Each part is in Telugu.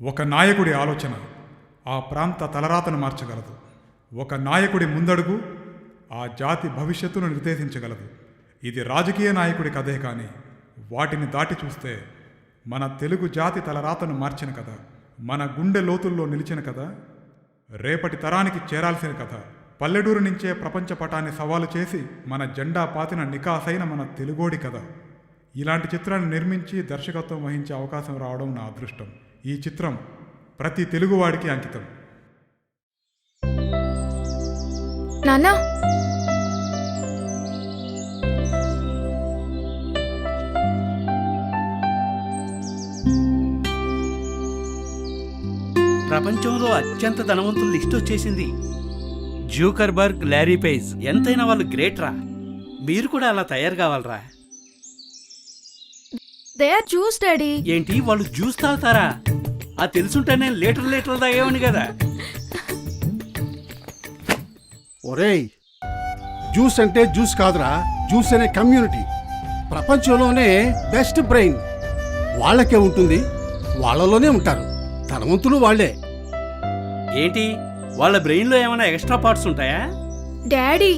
ఒక నాయకుడి ఆలోచన ఆ ప్రాంత తలరాతను మార్చగలదు. ఒక నాయకుడి ముందడుగు ఆ జాతి భవిష్యత్తును నిర్దేశించగలదు. ఇది రాజకీయ నాయకుడి కథే కానీ వాటిని దాటి చూస్తే మన తెలుగు జాతి తలరాతను మార్చిన కథ, మన గుండె లోతుల్లో నిలిచిన కథ, రేపటి తరానికి చేరాల్సిన కథ, పల్లెటూరు నుంచే ప్రపంచ పటాన్ని సవాలు చేసి మన జెండా పాతిన నికాసైన మన తెలుగోడి కథ. ఇలాంటి చిత్రాన్ని నిర్మించి దర్శకత్వం వహించే అవకాశం రావడం నా అదృష్టం. ఈ చిత్రం ప్రతి తెలుగువాడికి అంకితం. నాన్నా, ప్రపంచంలో అత్యంత ధనవంతుల లిస్ట్ వచ్చేసింది. జూకర్బర్గ్, లారీ పేజ్, ఎంతైనా వాళ్ళు గ్రేట్ రా. మీరు కూడా అలా తయారు కావాలరా. They are Jews daddy. ఏంటి వాళ్ళు జ్యూస్ తాగుతారా? అది తెలుసుంటే నేను లీటర్లు తాగేవాడిని కదా. ఒరేయ్, జ్యూస్ అంటే జ్యూస్ కాదురా, జ్యూస్ అనే కమ్యూనిటీ ప్రపంచంలోనే బెస్ట్ బ్రెయిన్ వాళ్ళకే ఉంటుంది, వాళ్ళలోనే ఉంటారు. ధనవంతులు వాళ్లే. ఏంటి వాళ్ళ బ్రెయిన్లో ఏమైనా ఎక్స్ట్రా పార్ట్స్ ఉంటాయా? డాడీ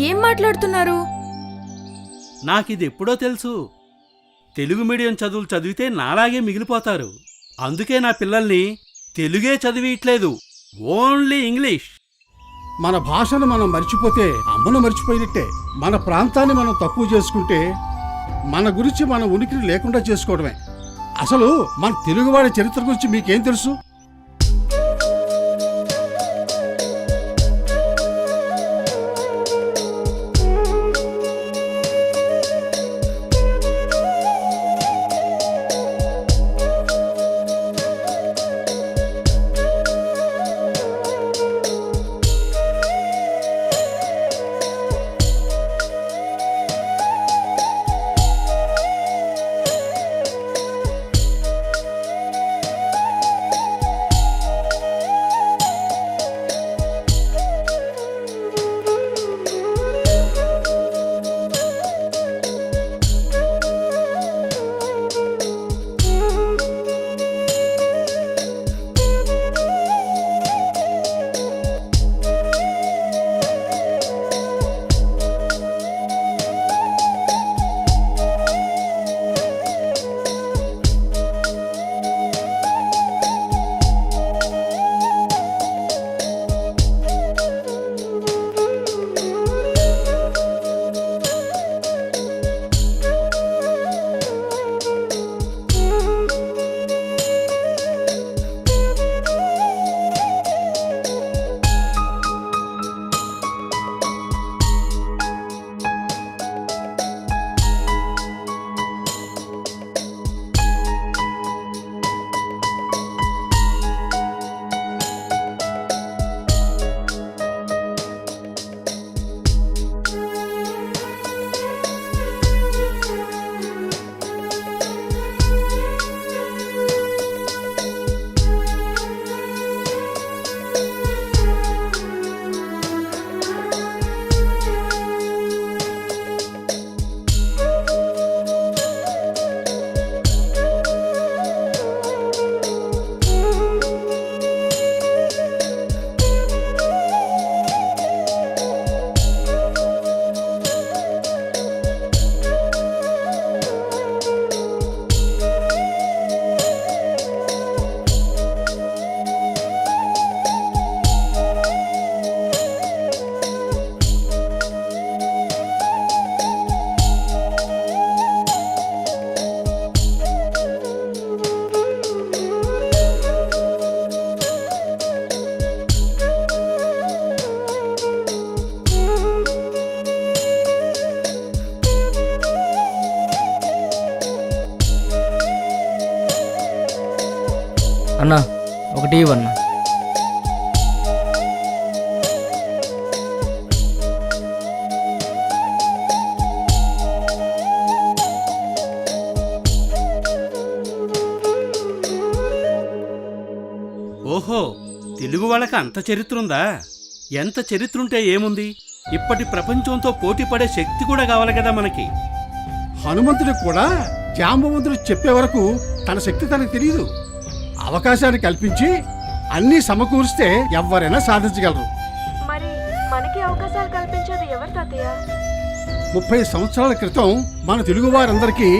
ఏం మాట్లాడుతున్నారు? నాకిది ఎప్పుడో తెలుసు. తెలుగు మీడియం చదువులు చదివితే నాలాగే మిగిలిపోతారు. అందుకే నా పిల్లల్ని తెలుగే చదివియట్లేదు, ఓన్లీ ఇంగ్లీష్. మన భాషను మనం మర్చిపోతే అమ్మను మర్చిపోయినట్టే. మన ప్రాంతాన్ని మనం తక్కువ చేసుకుంటే మన గురించి మన ఉనికిని లేకుండా చేసుకోవడమే. అసలు మన తెలుగువాడి చరిత్ర గురించి మీకేం తెలుసు? అన్నా ఒకటి ఇవ్వన్నా. ఓహో, తెలుగు వాళ్ళకి అంత చరిత్ర ఉందా? ఎంత చరిత్ర ఉంటే ఏముంది, ఇప్పటి ప్రపంచంతో పోటీ పడే శక్తి కూడా కావాలి కదా మనకి. హనుమంతుడికి కూడా జాంబవంతుడు చెప్పే వరకు తన శక్తి తనకు తెలియదు. అవకాశాన్ని కల్పించి అన్నీ సమకూరిస్తే ఎవరైనా సాధించగలరు. మరి మనకి అవకాశాలు కల్పించేది ఎవరు తాతయ్య? 30 సంవత్సరాల క్రితం మన తెలుగు వారందరికీ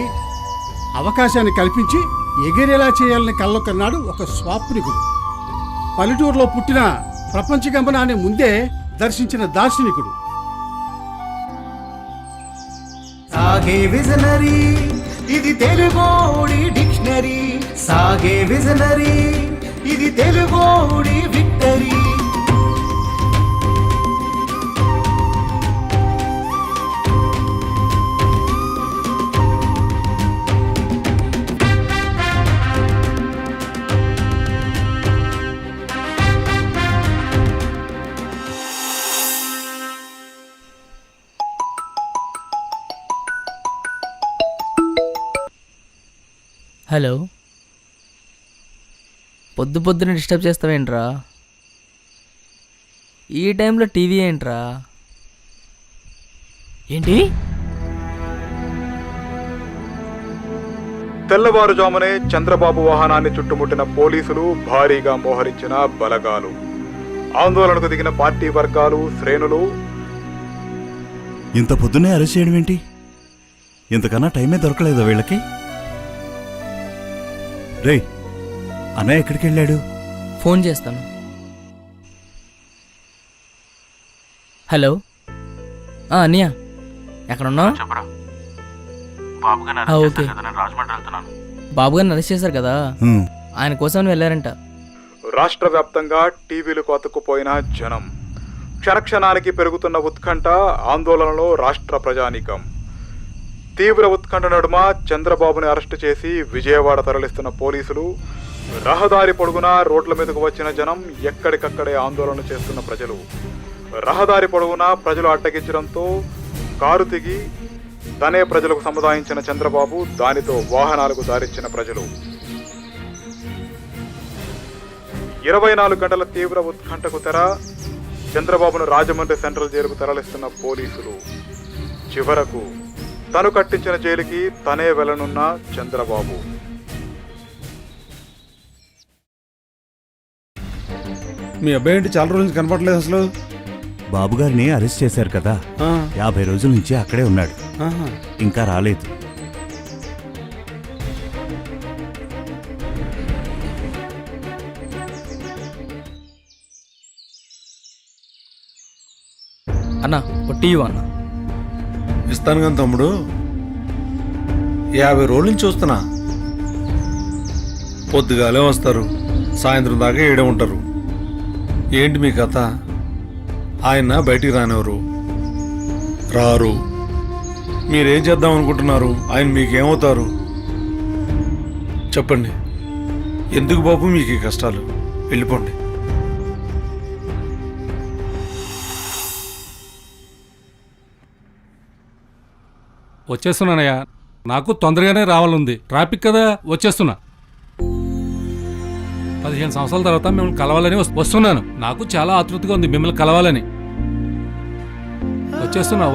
అవకాశాన్ని కల్పించి ఎగిరేలా చేయాలని కల్లో కన్నాడు ఒక స్వాప్నికుడు. పల్లెటూరులో పుట్టిన ప్రపంచ గమనాన్ని ముందే దర్శించిన దార్శనికుడు. సాగే విజనరీ ఇది తెలుగోడి డిక్షనరీ, సాగే విజనరీ ఇది తెలుగోడి విక్టరీ. హలో, పొద్దున డిస్టర్బ్ చేస్తావేంట్రా? ఈ టైంలో టీవీ ఏంట్రా? ఏంటి? తెల్లవారుజామునే చంద్రబాబు వాహనాన్ని చుట్టుముట్టిన పోలీసులు, భారీగా మోహరించిన బలగాలు, ఆందోళనకు దిగిన పార్టీ వర్గాలు, శ్రేణులు. ఇంత పొద్దున్నే అరెస్ట్ చేయడం ఏంటి? ఇంతకన్నా టైమే దొరకలేదా వీళ్ళకి? రేయ్, అన్నయ్య ఎక్కడికి వెళ్ళాడు? ఫోన్ చేస్తాను. హలో, అన్నయ్య ఎక్కడున్నావు? ఓకే, బాబు గారిని అరెస్ట్ చేశారు కదా, హ్మ్. ఆయన కోసం వెళ్ళారంట. రాష్ట్ర వ్యాప్తంగా టీవీలకు అతుక్కుపోయిన జనం, క్షణక్షణానికి పెరుగుతున్న ఉత్కంఠ, ఆందోళనలో రాష్ట్ర ప్రజానీకం. తీవ్ర ఉత్కంఠ నడుమ చంద్రబాబుని అరెస్టు చేసి విజయవాడ తరలిస్తున్న పోలీసులు, రహదారి పొడుగునా రోడ్ల మీదకు వచ్చిన జనం, ఎక్కడికక్కడే ఆందోళన చేస్తున్న ప్రజలు. రహదారి పొడవునా ప్రజలు అడ్డగించడంతో కారు దిగి తనే ప్రజలకు సముదాయించిన చంద్రబాబు, దానితో వాహనాలకు దారిచ్చిన ప్రజలు. 24 గంటల తీవ్ర ఉత్కంఠకు తెర. చంద్రబాబును రాజమండ్రి సెంట్రల్ జైలుకు తరలిస్తున్న పోలీసులు. చివరకు తను కట్టించిన జైలుకి తనే వెళ్లనున్న చంద్రబాబు. మీ అబ్బాయి ఏంటి చాలా రోజుల నుంచి కనపడలేదు అసలు? బాబుగారిని అరెస్ట్ చేశారు కదా, 50 రోజుల నుంచి అక్కడే ఉన్నాడు, ఇంకా రాలేదు. అన్నా ఒక టీవీ అన్న. ఇస్తాను కానీ తమ్ముడు, 50 రోజుల నుంచి చూస్తున్నా. పొద్దుగాలే వస్తారు, సాయంత్రం దాకా ఏడే ఉంటారు. ఏంటి మీ కథ? ఆయన బయటికి రానివ్వరు, రారు. మీరేం చేద్దాం అనుకుంటున్నారు? ఆయన మీకేమవుతారు చెప్పండి. ఎందుకు బాబు మీకు ఈ కష్టాలు? వెళ్ళిపోండి. వచ్చేస్తున్నానయ్యా, నాకు తొందరగానే రావాలంది, ట్రాఫిక్ కదా, వచ్చేస్తున్నా. 15 సంవత్సరాల తర్వాత మిమ్మల్ని కలవాలని వస్తున్నాను. నాకు చాలా ఆతృతగా ఉంది మిమ్మల్ని కలవాలని.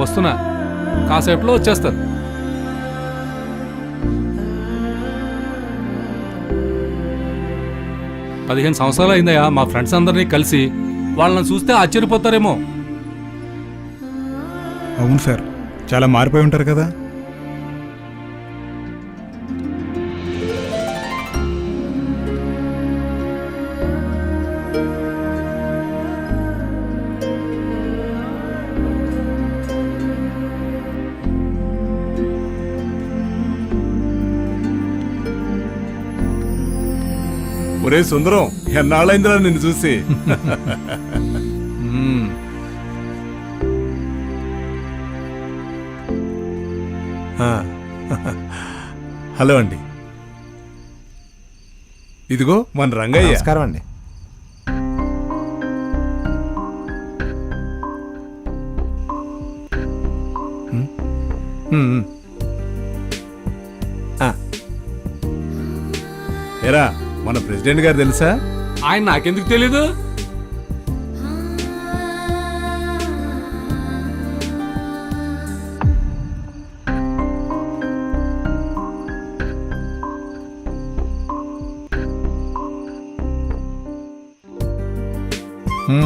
వస్తున్నా, కాసేపులో వచ్చేస్తాను. పదిహేను సంవత్సరాలు అయిందయ్యా మా ఫ్రెండ్స్ అందరినీ కలిసి. వాళ్ళని చూస్తే ఆశ్చర్యపోతారేమో. అవును సార్, చాలా మారిపోయి ఉంటారు కదా. ఒరే సుందరం, ఎన్నాళ్ళైందిరా నిన్ను చూసి. హలో అండి, ఇదిగో మన రంగయ్య. నమస్కారం అండి. ఏరా, మన ప్రెసిడెంట్ గారు తెలుసా? ఆయన నాకెందుకు తెలీదు? ఏంట్రా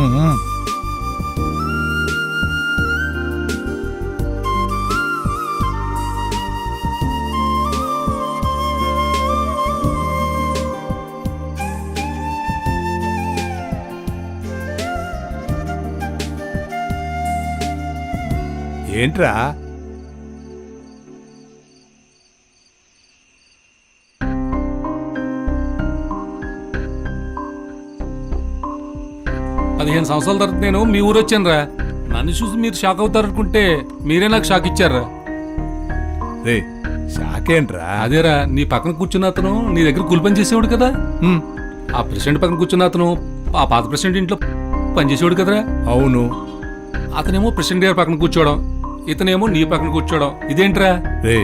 పదిహేను సంవత్సరాల తర్వాత నేను మీ ఊరు వచ్చానురా. నన్ను చూసి మీరు షాక్ అవుతారనుకుంటే మీరే నాకు షాక్ ఇచ్చారా. రే షాకేంట్రా? అదేరా, నీ పక్కన కూర్చున్న అతను నీ దగ్గర కూలి పని చేసేవాడు కదా. ఆ ప్రెసిడెంట్ పక్కన కూర్చున్న అతను ఆ పాత ప్రెసిడెంట్ ఇంట్లో పనిచేసేవాడు కదరా. అవును. అతనేమో ప్రెసిడెంట్ గారి పక్కన కూర్చోవడం, ఇతనేమో నీ పక్కన కూర్చోవడం, ఇదేంట్రా? రే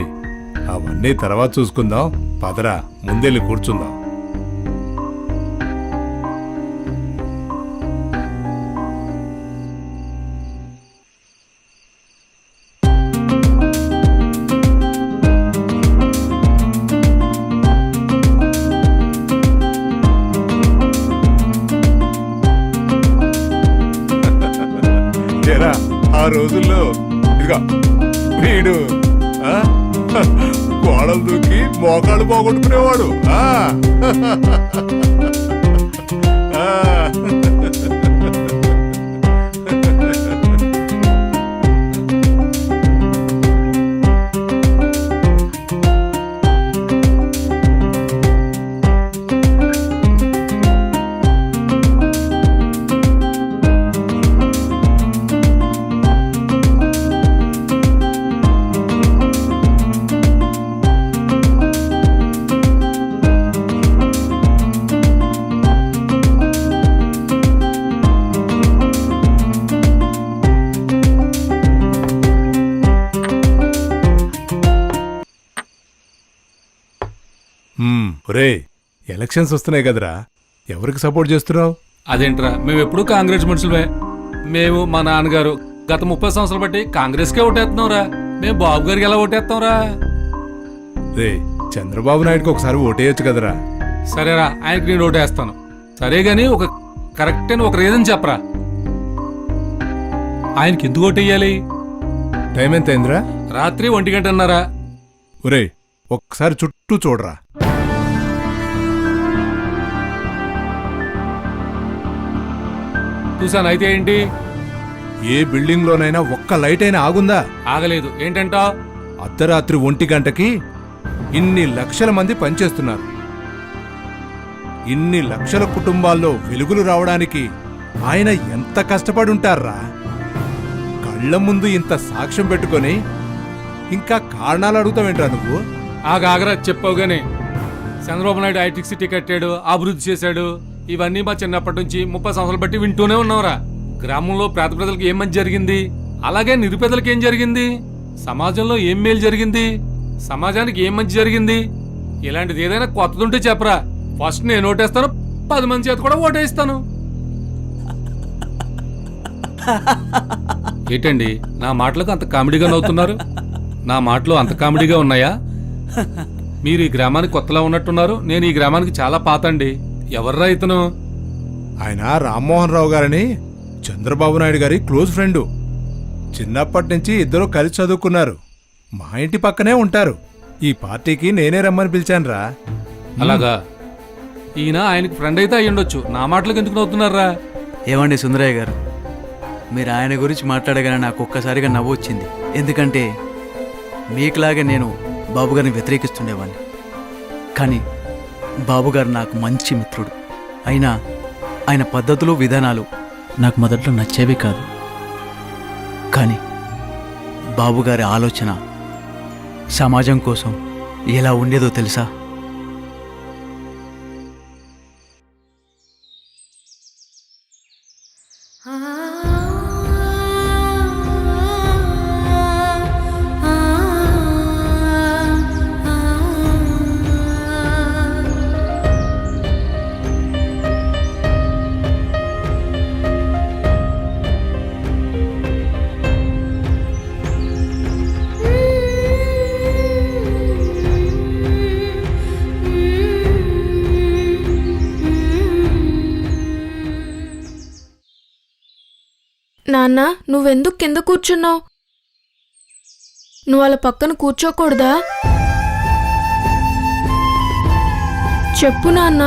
అవన్నీ తర్వాత చూసుకుందాం, పదరా ముందెళ్ళి కూర్చుందాం. ఆ రోజుల్లో ఇదిగా వీడు గోడలు దూకి మోకాళ్ళు పోగొట్టుకునేవాడు. రే ఎలక్షన్స్ వస్తున్నాయి కదరా, ఎవరికి సపోర్ట్ చేస్తున్నావు? అదేంట్రా, మేము ఎప్పుడు కాంగ్రెస్ మనుషులమే. మేము మా నాన్నగారు గత 30 సంవత్సరాలు బట్టి కాంగ్రెస్కే ఓటేస్తున్నాంరా. మేము బాబు గారికి ఎలా ఓటేస్తాంరా? రే చంద్రబాబు నాయుడుకి ఒకసారి ఓటేయచ్చు కదరా. సరేరా, ఆయనకి నేను ఓటేస్తాను. సరే గాని ఒక కరెక్ట్ అని ఒక రీజన్ చెప్పరా. ఆయనకి ఎందుకు ఓటేయాలి? టైం ఎంత అయిందిరా? రాత్రి 1 గంటన్నారా. ఒరే ఒక్కసారి చుట్టూ చూడరా. చూసాను. అయితే ఏంటి? ఏ బిల్డింగ్ లోనైనా ఒక్క లైట్ అయినా ఆగుందా? ఆగలేదు. ఏంటంటా? అర్ధరాత్రి 1 గంటకి ఇన్ని లక్షల మంది పనిచేస్తున్నారు. ఇన్ని లక్షల కుటుంబాల్లో వెలుగులు రావడానికి ఆయన ఎంత కష్టపడి ఉంటారా. కళ్ళ ముందు ఇంత సాక్ష్యం పెట్టుకొని ఇంకా కారణాలు అడుగుతావేంట్రా నువ్వు? ఆగరా చెప్పావు గానీ, చంద్రబాబు నాయుడు హైటెక్ సిటీ కట్టాడు, అభివృద్ధి చేశాడు, ఇవన్నీ మా చిన్నప్పటి నుంచి 30 సంవత్సరాలు బట్టి వింటూనే ఉన్నావురా. గ్రామంలో పేద ప్రజలకు ఏం మంచి జరిగింది, అలాగే నిరుపేదలకు ఏం జరిగింది, సమాజంలో ఏం మేలు జరిగింది, సమాజానికి ఏం మంచి జరిగింది, ఇలాంటిది ఏదైనా కొత్తదుంటే చెప్పరా. ఫస్ట్ నేను ఓటేస్తాను, 10 మంది చేత కూడా ఓటేస్తాను. ఏంటండి నా మాటలకు అంత కామెడీగా నవ్వుతున్నారు? నా మాటలు అంత కామెడీగా ఉన్నాయా? మీరు ఈ గ్రామానికి కొత్తలా ఉన్నట్టున్నారు. నేను ఈ గ్రామానికి చాలా పాత అండి. ఎవర్రా ఇతను? ఆయన రామ్మోహన్ రావు గారని చంద్రబాబు నాయుడు గారి క్లోజ్ ఫ్రెండు. చిన్నప్పటి నుంచి ఇద్దరు కలిసి చదువుకున్నారు. మా ఇంటి పక్కనే ఉంటారు. ఈ పార్టీకి నేనే రమ్మని పిలిచానురా. అలాగా? ఈయన ఆయనకి ఫ్రెండ్ అయితే అయ్యుండొచ్చు. నా మాటలకు ఎందుకు నవ్వుతున్నారా? ఏమండి సుందరయ్య గారు, మీరు ఆయన గురించి మాట్లాడగానే నాకు ఒక్కసారిగా నవ్వు వచ్చింది. ఎందుకంటే మీకులాగే నేను బాబుగారిని వ్యతిరేకిస్తుండేవాడిని. కానీ బాబుగారు నాకు మంచి మిత్రుడు. అయినా ఆయన పద్ధతులు విధానాలు నాకు మొదట్లో నచ్చేవి కాదు. కానీ బాబుగారి ఆలోచన సమాజం కోసం ఎలా ఉండేదో తెలుసా? నాన్న నువ్వెందుకు కింద కూర్చున్నావు? నువ్వు వాళ్ళ పక్కన కూర్చోకూడదా? చెప్పు నాన్న.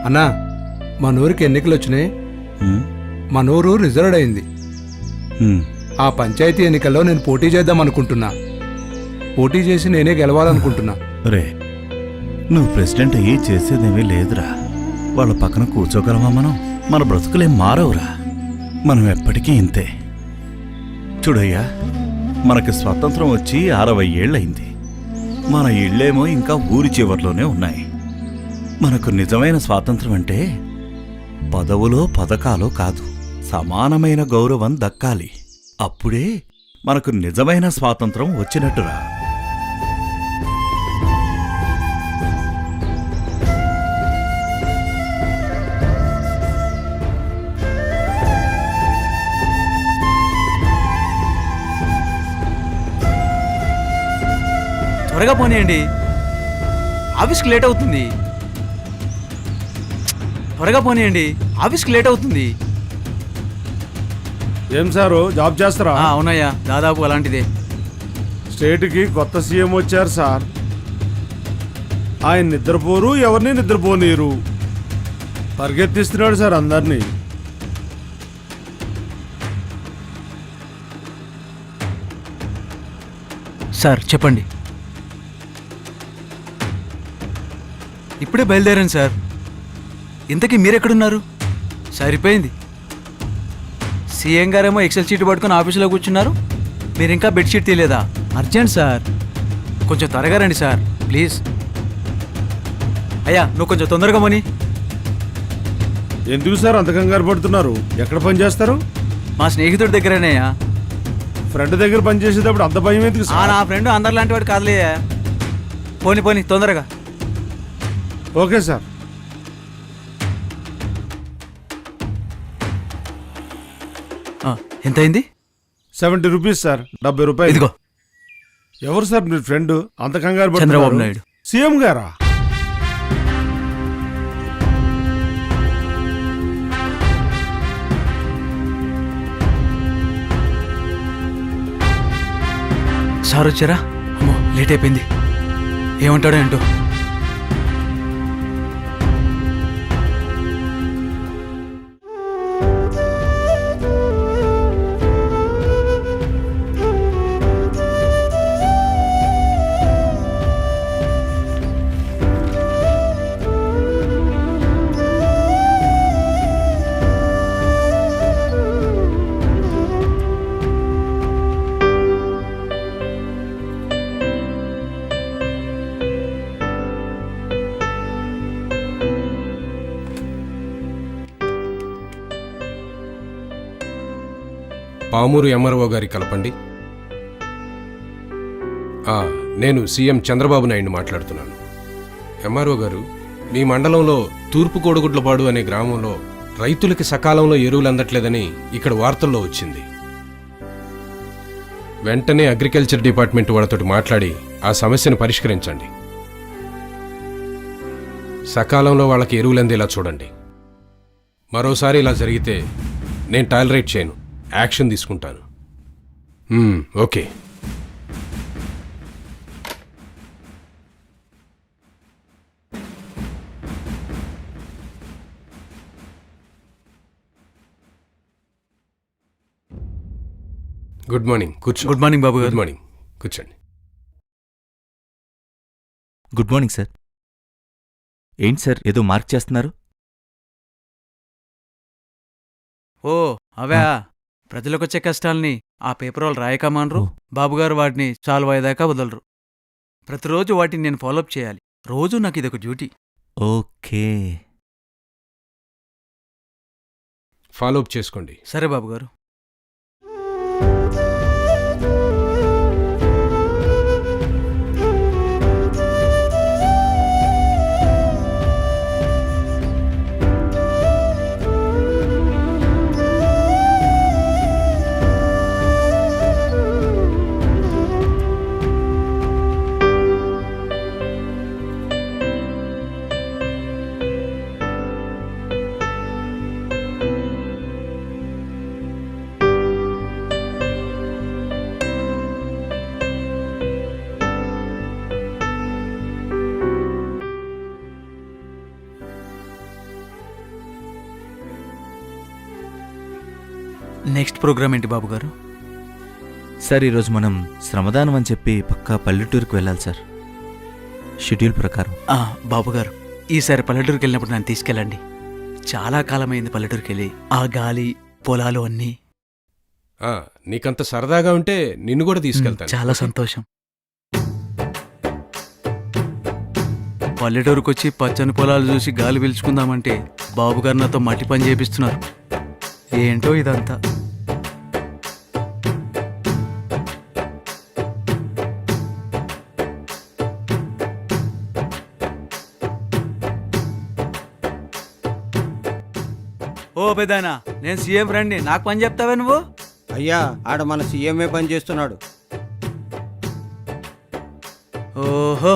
అన్నా మన ఊరికి ఎన్నికలు వచ్చినాయి. ఉమ్, మన ఊరు రిజర్వ్డ్ అయింది. ఉమ్. ఆ పంచాయతీ ఎన్నికల్లో నేను పోటీ చేద్దాం అనుకుంటున్నా. పోటీ చేసి నేనే గెలవాలనుకుంటున్నా. రే, నువ్వు ప్రెసిడెంట్ అయ్యి చేసేదేమీ లేదురా. వాళ్ళ పక్కన కూర్చోగలమా మనం? మన బ్రతుకులేం మారవురా. మనం ఎప్పటికీ ఇంతే. చూడయ్యా, మనకి స్వతంత్రం వచ్చి 60 ఏళ్ళయింది. మన ఇళ్ళేమో ఇంకా ఊరి చివర్లోనే ఉన్నాయి. మనకు నిజమైన స్వాతంత్రం అంటే పదవులో పథకాలో కాదు, సమానమైన గౌరవం దక్కాలి. అప్పుడే మనకు నిజమైన స్వాతంత్రం వచ్చినట్టురా. త్వరగా పోనీయండి, ఆఫీస్కి లేట్ అవుతుంది. త్వరగా పోనీయండి, ఆఫీస్కి లేట్ అవుతుంది. ఏం సారు జాబ్ చేస్తారా? అవునయ్యా, దాదాపు అలాంటిదే. స్టేట్కి కొత్త సీఎం వచ్చారు సార్. ఆయన నిద్రపోరు, ఎవరిని నిద్రపోనీరు. పరిగెత్తిస్తున్నాడు సార్ అందరినీ. సార్ చెప్పండి. ఇప్పుడే బయలుదేరాను సార్. ఇంతకీ మీరెక్కడున్నారు? సరిపోయింది. సీఎం గారేమో ఎక్సెల్ షీట్ పట్టుకుని ఆఫీసులో కూర్చున్నారు, మీరు ఇంకా బెడ్షీట్ తీయలేదా? అర్జెంట్ సార్, కొంచెం త్వరగా రండి సార్ ప్లీజ్. అయ్యా నువ్వు కొంచెం తొందరగా పోనీ. ఎందుకు సార్ అంత కంగారు పడుతున్నారు? ఎక్కడ పని చేస్తారు? మా స్నేహితుడి దగ్గరేనయ్యా. ఫ్రెండ్ దగ్గర పని చేసేటప్పుడు అంత భయం ఎందుకు సార్? నా ఫ్రెండ్ అందరిలాంటి వాడు కాదులే. పోనీ పోనీ తొందరగా. Okay sir. ఎంత అయింది? 70 రూపీస్ సార్. 70 రూపాయలు. ఇదిగో. ఎవరు సార్ మీ ఫ్రెండ్ అంత కంగారు పడుతున్నారు? చంద్రబాబు నాయుడు. సీఎం గారా? సార్ వచ్చారా? అమ్మో లేట్ అయిపోయింది. ఏమంటాడో ఏంటో. పామూరు ఎంఆర్ఓ గారి కలపండి. నేను సీఎం చంద్రబాబు నాయుడు మాట్లాడుతున్నాను. ఎంఆర్ఓ గారు, మీ మండలంలో తూర్పు కోడుగుడ్లపాడు అనే గ్రామంలో రైతులకి సకాలంలో ఎరువులు అందట్లేదని ఇక్కడ వార్తల్లో వచ్చింది. వెంటనే అగ్రికల్చర్ డిపార్ట్మెంట్ వాళ్ళతోటి మాట్లాడి ఆ సమస్యను పరిష్కరించండి. సకాలంలో వాళ్ళకి ఎరువులు అందేలా చూడండి. మరోసారి ఇలా జరిగితే నేను టాలరేట్ చేయను, యాక్షన్ తీసుకుంటాను. ఓకే. Good morning. కూర్చో. గుడ్ మార్నింగ్ బాబు గారు. గుడ్ మార్నింగ్, కూర్చోండి. Good morning sir. ఏంటి సార్ ఏదో మార్క్ చేస్తున్నారు? ఓ అవే ప్రజలకొచ్చే కష్టాల్ని ఆ పేపర్ వాళ్ళు రాయకమానరు. బాబుగారు వాటిని సాల్వ్ అయ్యేదాకా వదలరు. ప్రతిరోజు వాటిని నేను ఫాలోఅప్ చేయాలి. రోజు నాకు ఇదొక డ్యూటీ. ఓకే, ఫాలోఅప్ చేసుకోండి. సరే బాబుగారు. నెక్స్ట్ ప్రోగ్రామ్ ఏంటి బాబు గారు? సార్ ఈరోజు మనం శ్రమదానం అని చెప్పి పక్కా పల్లెటూరుకు వెళ్ళాలి సార్, షెడ్యూల్ ప్రకారం. బాబు గారు, ఈసారి పల్లెటూరుకి వెళ్ళినప్పుడు నన్ను తీసుకెళ్ళండి. చాలా కాలమైంది పల్లెటూరుకి వెళ్ళి. ఆ గాలి, పొలాలు అన్నీ. నీకంత సరదాగా ఉంటే నిన్ను కూడా తీసుకెళ్తాను. చాలా సంతోషం. పల్లెటూరుకు వచ్చి పచ్చని పొలాలు చూసి గాలి పీల్చుకుందామంటే బాబుగారు నాతో మట్టి పని చేపిస్తున్నారు. ఏంటో ఇదంతా. ఓ పెదానా, నేను సీఎం ఫ్రెండ్ని, నాకు పని చెప్తావే నువ్వు? అయ్యా, ఆడ మన సీఎంఏ పని చేస్తున్నాడు. ఓహో,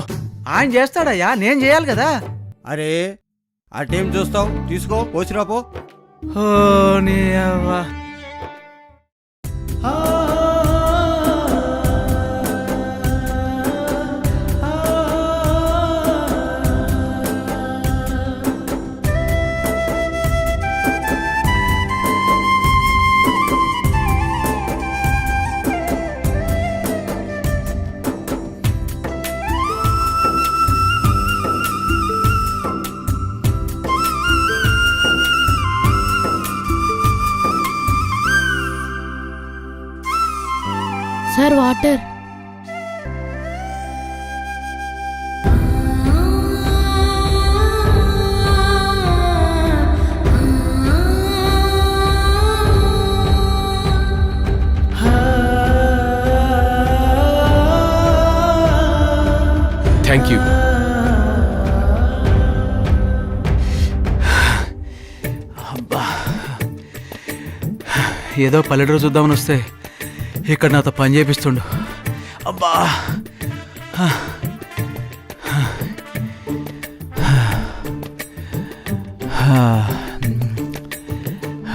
ఆయన చేస్తాడయ్యా, నేను చేయాలి కదా. అరే, అటేం చూస్తావు, తీసుకో, పోసిరాపో. ఓ నీ అవ్వ. Sir water. Thank you. ఏదో పల్లెటూరు చూద్దామని వస్తే ఇక్కడ నాతో పని చేపిస్తుండు. అబ్బా,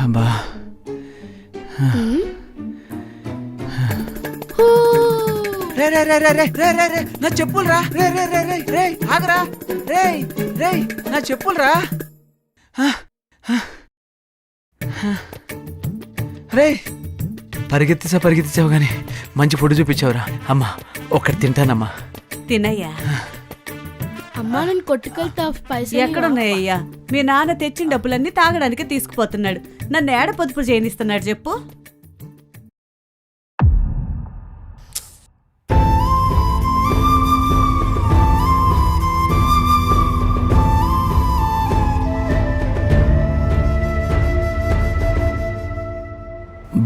అబ్బా. రే రే రే రే రే రే రే రే నా చెప్పులు రా. రే రే రే రే రే ఆగరా. రే రే నా చెప్పులు రా. రే పరిగెత్తిసావు కానీ మంచి ఫుడ్ చూపించావురా. అమ్మా, ఒక్కటి తింటానమ్మా. తినయ్యా. అమ్మా, నేను కొట్టుకెళ్తా. పైసలు ఎక్కడున్నాయ్యా? మీ నాన్న తెచ్చిన డబ్బులన్నీ తాగడానికి తీసుకుపోతున్నాడు. నన్ను ఏడ పొదుపు చేయనిస్తున్నాడు చెప్పు.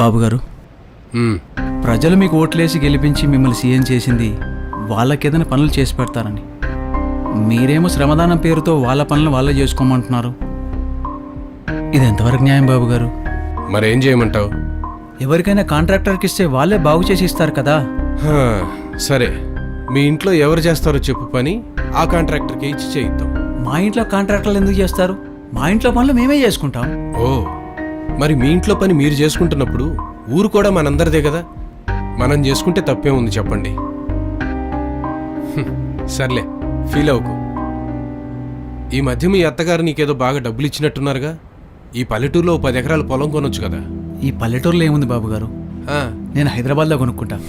బాబుగారు, ప్రజలు మీకు ఓట్లేసి గెలిపించి మిమ్మల్ని సీఎం చేసింది వాళ్ళకేదైనా పనులు చేసి పెడతారని. మీరేమో శ్రమదానం పేరుతో వాళ్ళ పనులు వాళ్ళే చేసుకోమంటున్నారు. ఇది ఎంతవరకు న్యాయం బాబుగారు? మరేం చేయమంటావు? ఎవరికైనా కాంట్రాక్టర్కి ఇస్తే వాళ్ళే బాగు చేసి ఇస్తారు కదా. సరే, మీ ఇంట్లో ఎవరు చేస్తారో చెప్పు పని, ఆ కాంట్రాక్టర్కి ఇచ్చి చేయిద్దాం. మా ఇంట్లో కాంట్రాక్టర్లు ఎందుకు చేస్తారు? మా ఇంట్లో పనులు మేమే చేసుకుంటాం. ఓ, మరి మీ ఇంట్లో పని మీరు చేసుకుంటున్నప్పుడు ఊరు కూడా మనందరిదే కదా, మనం చేసుకుంటే తప్పే ఉంది చెప్పండి. సర్లే, ఫీల్ అవ్వకు. ఈ మధ్య మీ అత్తగారు నీకేదో బాగా డబ్బులు ఇచ్చినట్టున్నారుగా. ఈ పల్లెటూరులో 10 ఎకరాల పొలం కొనొచ్చు కదా. ఈ పల్లెటూరులో ఏముంది బాబుగారు? నేను హైదరాబాద్లో కొనుక్కుంటా.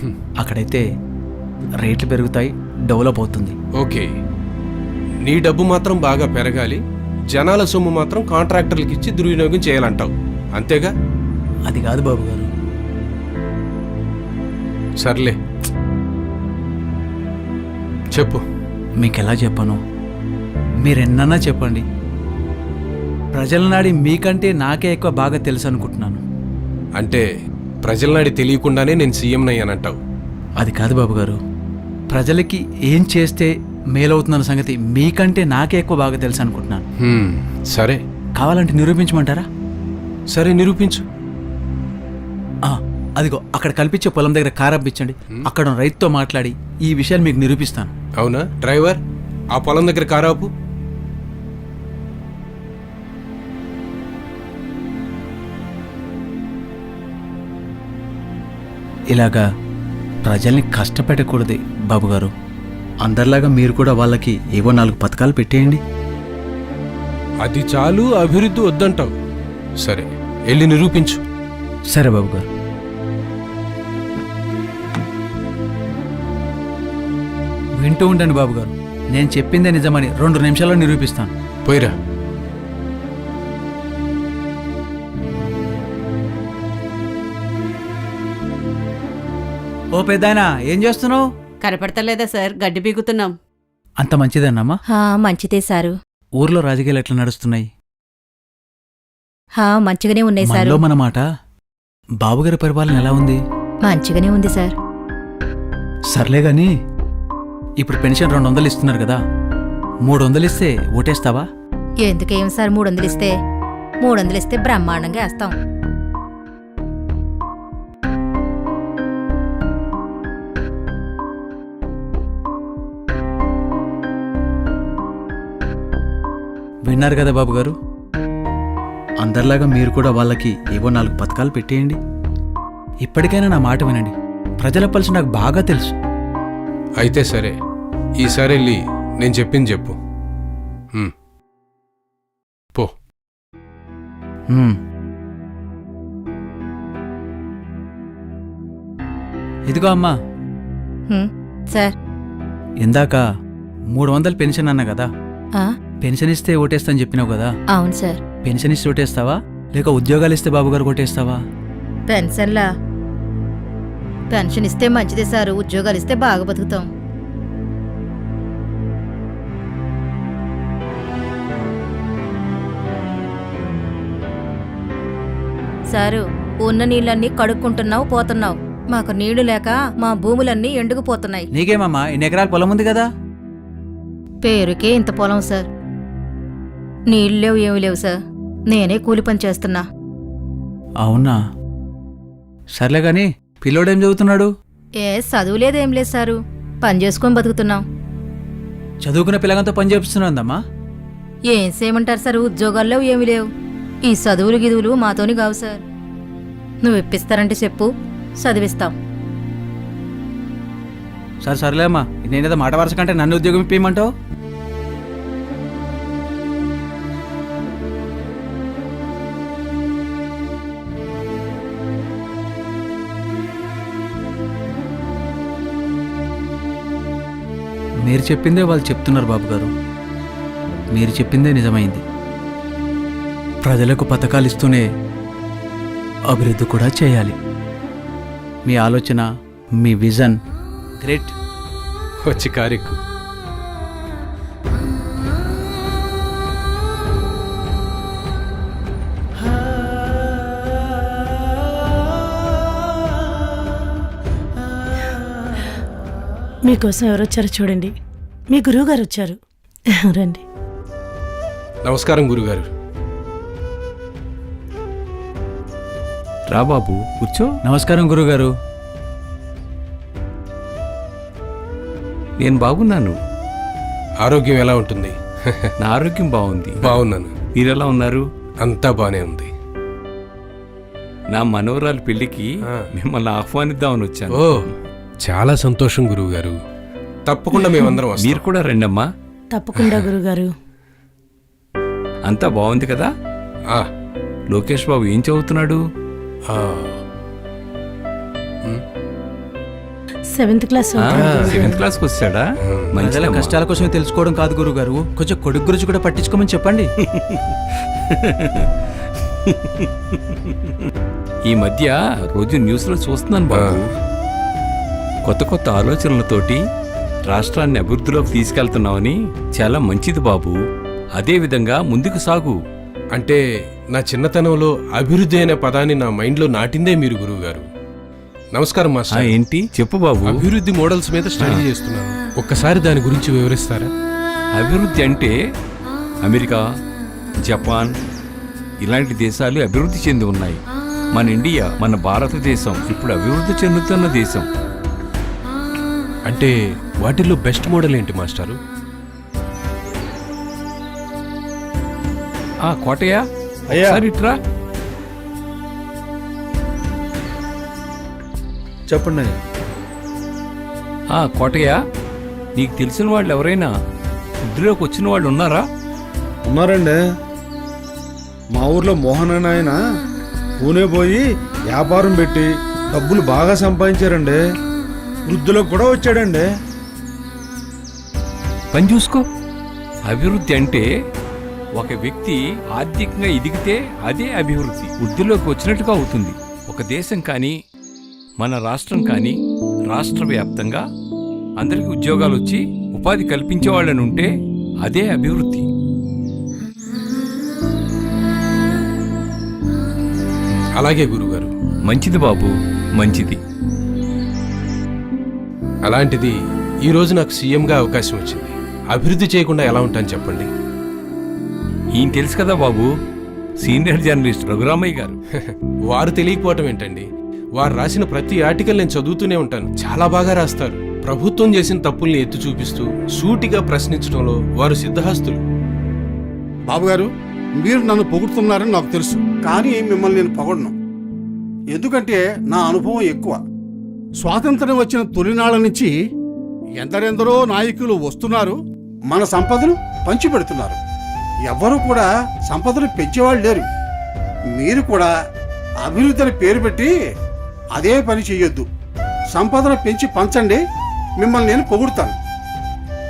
అక్కడైతే రేట్లు పెరుగుతాయి, డెవలప్ అవుతుంది. ఓకే, నీ డబ్బు మాత్రం బాగా పెరగాలి, జనాల సొమ్ము మాత్రం కాంట్రాక్టర్లకు ఇచ్చి దుర్వినియోగం చేయాలంటావు, అంతేగా? అది కాదు బాబుగారు. సర్లే చెప్పు. మీకెలా చెప్పను? మీరెన్నన్నా చెప్పండి. ప్రజల నాడి మీకంటే నాకే ఎక్కువ బాగా తెలుసు అనుకుంటున్నాను. అంటే ప్రజల నాడి తెలియకుండానే నేను సీఎం అయ్యానంటావు? అది కాదు బాబుగారు, ప్రజలకి ఏం చేస్తే మేలవుతుందన్న సంగతి మీకంటే నాకే ఎక్కువ బాగా తెలుసు అనుకుంటున్నాను. సరే, కావాలంటే నిరూపించమంటారా? సరే, నిరూపించు. అదిగో అక్కడ కల్పించే పొలం దగ్గర కారు అప్పించండి. అక్కడ రైతుతో మాట్లాడి ఈ విషయాలు మీకు నిరూపిస్తాను. అవునా? డ్రైవర్, ఆ పొలం దగ్గర కారు ఆపు. ఇలాగా ప్రజల్ని కష్టపెట్టకూడదు బాబుగారు. అందరిలాగా మీరు కూడా వాళ్ళకి ఏవో 4 పథకాలు పెట్టేయండి. అది చాలు, అభివృద్ధి వద్దంటావు. సరే, వెళ్ళి నిరూపించు. సరే బాబు గారు. వింటూ ఉండండి బాబు గారు, నేను చెప్పిందే నిజమని 2 నిమిషాల్లో నిరూపిస్తాను. పోయిరా. ఓ పెద్దాయనా, ఏం చేస్తున్నావు? కనపడతలేదా సార్? గడ్డి పీకుతున్నాం. అంత మంచిదన్నమ్మా? మంచిదే సారు. ఊర్లో రాజకీయాలు ఎట్లా నడుస్తున్నాయి? మంచిగానే ఉన్నాయి సారు. మనలో మన మాట, బాబుగారి పరిపాలన ఎలా ఉంది? మంచిగానే ఉంది సార్. సర్లే గాని ఇప్పుడు పెన్షన్ 200 ఇస్తున్నారు కదా, 300 ఇస్తే ఓటేస్తావా? ఎందుకేం సార్ 300 ఇస్తే? 300 ఇస్తే బ్రహ్మాండంగా వేస్తాం. విన్నారు కదా బాబు గారు, అందరిలాగా మీరు కూడా వాళ్ళకి ఏవో 4 పథకాలు పెట్టేయండి. ఇప్పటికైనా నా మాట వినండి. ప్రజల పల్సి నాకు బాగా తెలుసు. అయితే సరే, ఈసారి వెళ్ళి నేను చెప్పింది చెప్పు. పో. ఇదిగో అమ్మా. సార్, ఇందాక 300 పెన్షన్ అన్నా కదా, ఆ? పెన్షన్ ఇస్తే ఓటేస్తాను చెప్పినావు కదా. అవును సార్. పెన్షన్ ఇస్తే ఓటేస్తావా, లేక ఉద్యోగాలు ఇస్తే బాబుగారు ఓటేస్తావా? పెన్షన్ ఇస్తే మంచిదే సారు, ఉద్యోగాలు ఇస్తే బాగా బతుకుతాం. సారు, ఉన్న నీళ్ళన్నీ కడుక్కుంటున్నావు, పోతున్నావు. మాకు నీళ్లు లేక మా భూములన్నీ ఎండుకుపోతున్నాయి. నీకేమమ్మా, 2 ఎకరాల పొలం ఉంది కదా. పేరుకే ఇంత పొలం సార్. నీళ్ళు లేవు, ఏమి లేవు సార్. నేనే కూలి పని చేస్తున్నా. అవునా? సర్లే గాని పిల్లోడేం చదువుతున్నాడు? చదువు లేదేం లేదు సారు, పని చేసుకొని బతుకుతున్నాం. చదువుకున్న పిల్లగంతో పని చేపిస్తున్నాందమ్మా. ఏం చేయమంటారు సార్, ఉద్యోగాల్లో ఏమి లేవు. ఈ చదువులు గిదువులు మాతోని కావు సార్. నువ్వు ఇప్పిస్తారంటే చెప్పు, చదివిస్తాం. సర్లే అమ్మా, నేనేదో మాట వరుస కంటే నన్ను ఉద్యోగం ఇప్పేయమంటావు? మీరు చెప్పిందే వాళ్ళు చెప్తున్నారు బాబుగారు. మీరు చెప్పిందే నిజమైంది. ప్రజలకు పథకాలు ఇస్తూనే అభివృద్ధి కూడా చేయాలి. మీ ఆలోచన, మీ విజన్ గ్రేట్. వచ్చి కారెక్కు. మీకోసం ఎవరొచ్చారో చూడండి. మీ గురువుగారు వచ్చారు, రండి. నమస్కారం గురుగారు. రా బాబు, కూర్చో. నమస్కారం గురుగారు. నేను బాగున్నాను. ఆరోగ్యం ఎలా ఉంటుంది? నా ఆరోగ్యం బాగుంది. బాగున్నాను. మీరెలా ఉన్నారు? అంతా బానే ఉంది. నా మనవరాలి పెళ్లికి మిమ్మల్ని ఆహ్వానిద్దామని వచ్చాను. ఓ, చాలా సంతోషం గురువుగారు. తప్పకుండా మేమందరం వస్తాం. మీరు కూడా రండమ్మా. తప్పకుండా గురుగారు. అంతా బాగుంది కదా? లోకేష్ బాబు ఏం చదువుతున్నాడు? 7th class. 7th క్లాస్కి వచ్చాడా? ప్రజల కష్టాల కోసమే తెలుసుకోవడం కాదు గురుగారు, కొంచెం కొడుకు గురించి కూడా పట్టించుకోమని చెప్పండి. ఈ మధ్య రోజు న్యూస్లో చూస్తున్నాను బాబు, కొత్త కొత్త ఆలోచనలతోటి రాష్ట్రాన్ని అభివృద్ధిలోకి తీసుకెళ్తున్నామని. చాలా మంచిది బాబు, అదే విధంగా ముందుకు సాగు. అంటే నా చిన్నతనంలో అభివృద్ధి అనే పదాన్ని నా మైండ్లో నాటిందే మీరు గురువుగారు. నమస్కారం మాస్టర్. ఏంటి చెప్పు బాబు. అభివృద్ధి మోడల్స్ మీద స్టడీ చేస్తున్నాను. ఒక్కసారి దాని గురించి వివరిస్తారా? అభివృద్ధి అంటే అమెరికా, జపాన్ ఇలాంటి దేశాలు అభివృద్ధి చెంది ఉన్నాయి. మన ఇండియా, మన భారతదేశం ఇప్పుడు అభివృద్ధి చెందుతున్న దేశం. అంటే వాటిల్లో బెస్ట్ మోడల్ ఏంటి మాస్టారు? కోటయ్య, సరే ఇట్రా. చెప్పండి. కోటయ్య, నీకు తెలిసిన వాళ్ళు ఎవరైనా వృద్ధిలోకి వచ్చిన వాళ్ళు ఉన్నారా? ఉన్నారండి. మా ఊర్లో మోహన్ అనే ఆయన పూణే పోయి వ్యాపారం పెట్టి డబ్బులు బాగా సంపాదించారండి. వృద్ధులకు కూడా వచ్చాడండి. పని చూసుకో. అభివృద్ధి అంటే ఒక వ్యక్తి ఆర్థికంగా ఎదిగితే అదే అభివృద్ధి. వృద్ధిలోకి వచ్చినట్టుగా అవుతుంది. ఒక దేశం కానీ మన రాష్ట్రం కానీ రాష్ట్ర వ్యాప్తంగా అందరికీ ఉద్యోగాలు వచ్చి ఉపాధి కల్పించేవాళ్ళని ఉంటే అదే అభివృద్ధి. అలాగే గురుగారు. మంచిది బాబు, మంచిది. అలాంటిది ఈరోజు నాకు సీఎంగా అవకాశం వచ్చింది. అభివృద్ధి చేయకుండా ఎలా ఉంటాను చెప్పండి? ఈయన తెలుసు కదా బాబు, సీనియర్ జర్నలిస్ట్ రఘురామయ్య గారు. వారు తెలియకపోవటం ఏంటండి? వారు రాసిన ప్రతి ఆర్టికల్ నేను చదువుతూనే ఉంటాను. చాలా బాగా రాస్తారు. ప్రభుత్వం చేసిన తప్పుల్ని ఎత్తి చూపిస్తూ సూటిగా ప్రశ్నించడంలో వారు సిద్ధహస్తులు. బాబుగారు, మీరు నన్ను పొగుడుతున్నారని నాకు తెలుసు, కానీ మిమ్మల్ని నేను పొగడను. ఎందుకంటే నా అనుభవం ఎక్కువ. స్వాతంత్రం వచ్చిన తొలినాళ్ల నుంచి ఎందరెందరో నాయకులు వస్తున్నారు, మన సంపదను పంచిపెడుతున్నారు. ఎవ్వరూ కూడా సంపదను పెంచేవాళ్ళు లేరు. మీరు కూడా అభివృద్ధి అని పేరు పెట్టి అదే పని చెయ్యొద్దు. సంపదను పెంచి పంచండి, మిమ్మల్ని నేను పొగుడుతాను.